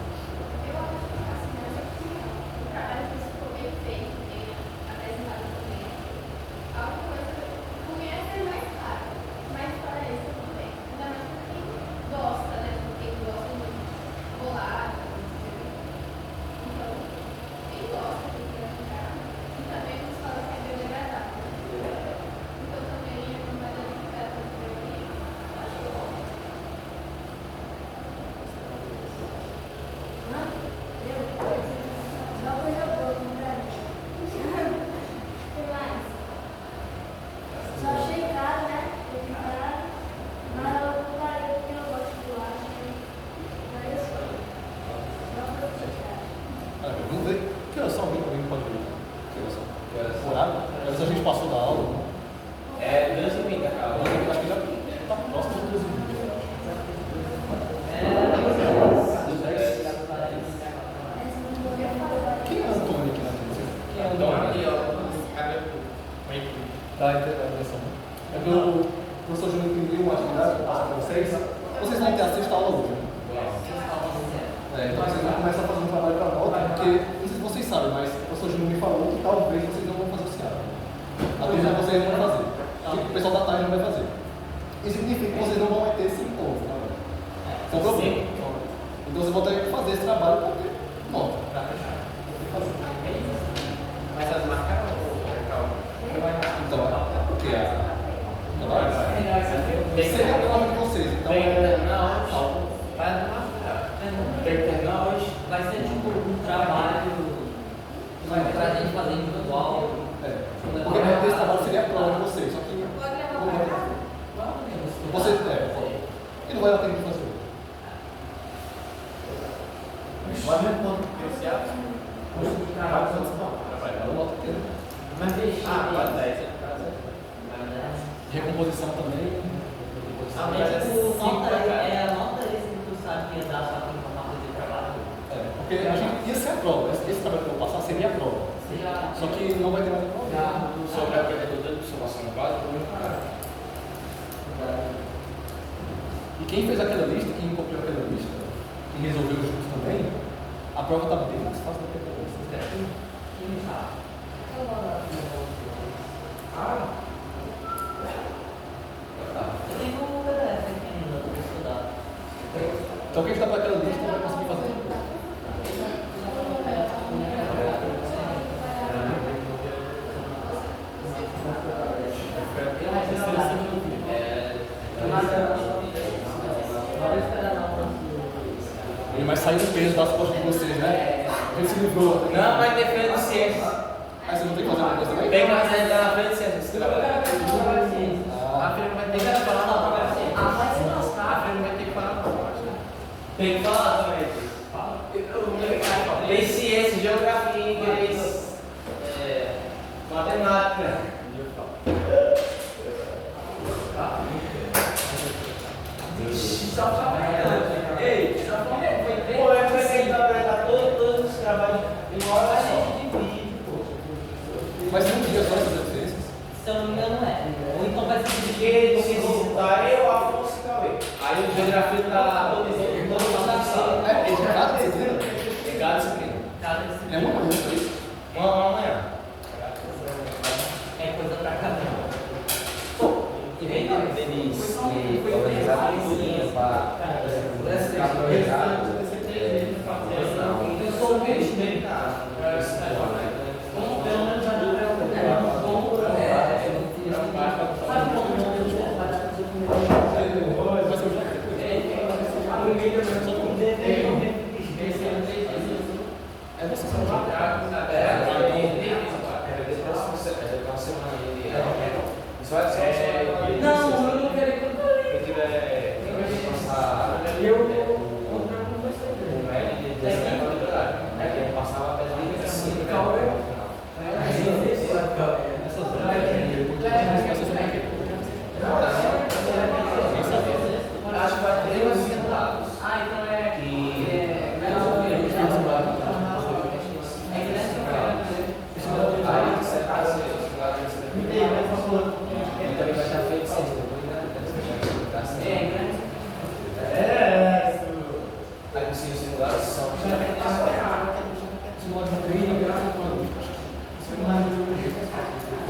Vamos ver. Que horas são? Alguém pode ver? Que horas são? Horário? A gente passou da aula. É 2h30, cara. Eu acho que já está próximo de 12 minutos. Quem é Antônio aqui na frente? Antônio, ó. Tá, entendendo. É que o professor Júnior imprimiu uma atividade que eu passo para vocês. Vocês vão ter a sexta aula hoje, né? Então vocês vão começar a fazer um trabalho para nota, porque, não sei se vocês sabem, mas o professor Júnior me falou que talvez vocês não vão fazer o CIAP. Talvez vocês não vão fazer. O pessoal da tarde não vai fazer. Isso significa que vocês não vão ter 5 pontos, tá? Isso é um problema. Então vocês vão ter que fazer esse trabalho para ter nota. Mas as marcaram ou calma? Então, é porque seria a prova de vocês. Então, Tem que terminar hoje. Vai tem que terminar hoje. Vai ser tipo um trabalho pra gente fazer individual. porque esse trabalho seria a prova de vocês, só que Pode levar não para vai casa? Você e não vai dar tempo de fazer. Pode responder o CIAP? Trabalho nota inteira. Mas deixa. Pode dar isso. Recomposição também. Nota é a nota esse que tu sabe que ia dar só para fazer de trabalho. Porque a gente ia ser a prova. Esse trabalho que eu vou passar seria a prova. Só que não vai ter mais a prova. Sobre a metodologia de observação básica, muito caro. E quem fez aquela lista, quem copiou aquela lista, quem resolveu junto também, a prova está bem mais fácil do que a lista. Quem sabe? Eu tenho um PDF aqui ainda para estudar. Então quem está para aquela lista vai conseguir fazer. Ele vai sair do peso das costas de vocês, né? A gente se livrou. Não, mas tem frente de ciências. Aí você não tem que fazer uma coisa também? Tem que fazer na frente de ciências. A filha vai ter que falar na prova. A filha vai ter que falar na prova. Tem que falar também. Tem ciência, geografia, inglês, matemática. Ei, só foi pô, eu pensei que ia apresentar todos os trabalhos em uma hora só. Aí o geografia tá todo mundo É de cada disciplina? é cada disciplina. É uma manhã, é isso? Uma manhã. É coisa pra cada um. Em vez deles organizar tudo para ficar planejado, Eu sou um peixe bem caro. Como pelo menos a gente Não, eu não quero que acho que vai ter uns simulados. Ah, então é. Aí você faz os simulados. E também vai estar feito sempre. Aí os simulados são.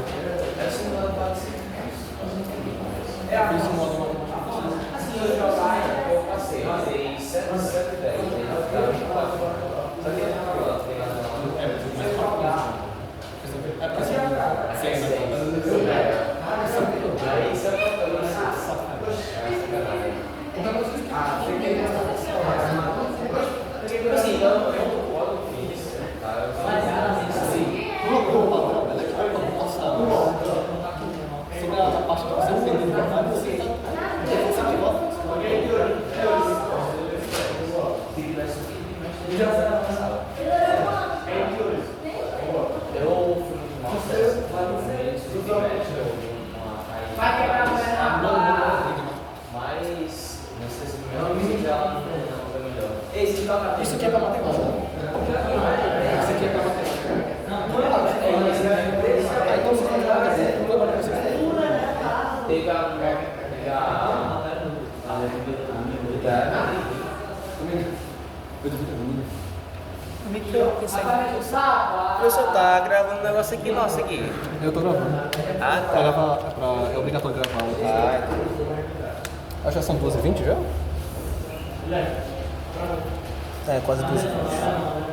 É simulado básico. Assim, eu eu passei 7, 10, só que aí você assim, eu concordo com isso, tá? Sobre a parte que você entendeu de verdade, você Eu fui muito mal, mas nesses momentos ela não foi melhor. Isso aqui é para matemática. Isso aqui é para matemática. Então você vai dar Teve Professor, tá gravando um negócio aqui nosso aqui. Eu tô gravando. Ah, Pra gravar, é obrigatório gravar. tá. Acho que já são 12h20 já? É, quase 12h20.